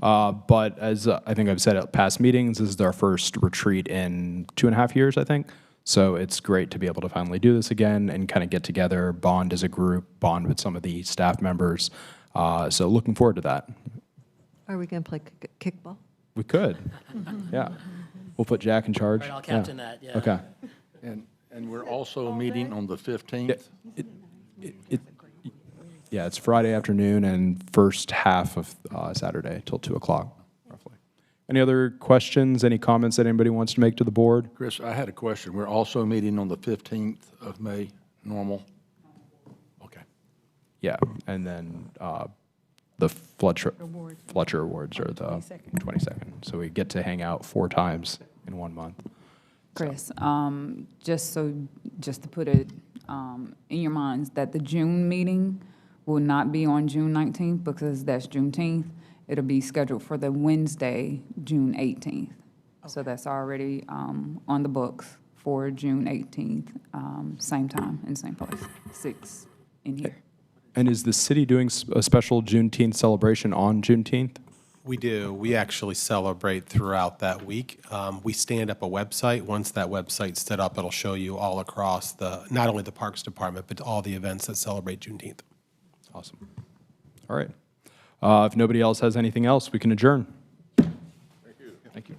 But as I think I've said at past meetings, this is our first retreat in 2.5 years, I think. So it's great to be able to finally do this again and kind of get together, bond as a group, bond with some of the staff members. So looking forward to that. Are we going to play kickball? We could. Yeah. We'll put Jack in charge. Right, I'll captain that, yeah. Okay. And we're also meeting on the 15th. Yeah, it's Friday afternoon and first half of Saturday till 2 o'clock, roughly. Any other questions, any comments that anybody wants to make to the board? Chris, I had a question. We're also meeting on the 15th of May, normal? Okay. Yeah, and then the Fletcher Awards are the 22nd. So we get to hang out 4 times in 1 month. Chris, just to put it in your minds that the June meeting will not be on June 19th because that's Juneteenth. It'll be scheduled for the Wednesday, June 18th. Okay. So that's already on the books for June 18th, same time and same place, 6 in here. And is the city doing a special Juneteenth celebration on Juneteenth? We do. We actually celebrate throughout that week. We stand up a website. Once that website's set up, it'll show you all across not only the Parks Department, but all the events that celebrate Juneteenth. Awesome. All right. If nobody else has anything else, we can adjourn. Thank you. Thank you.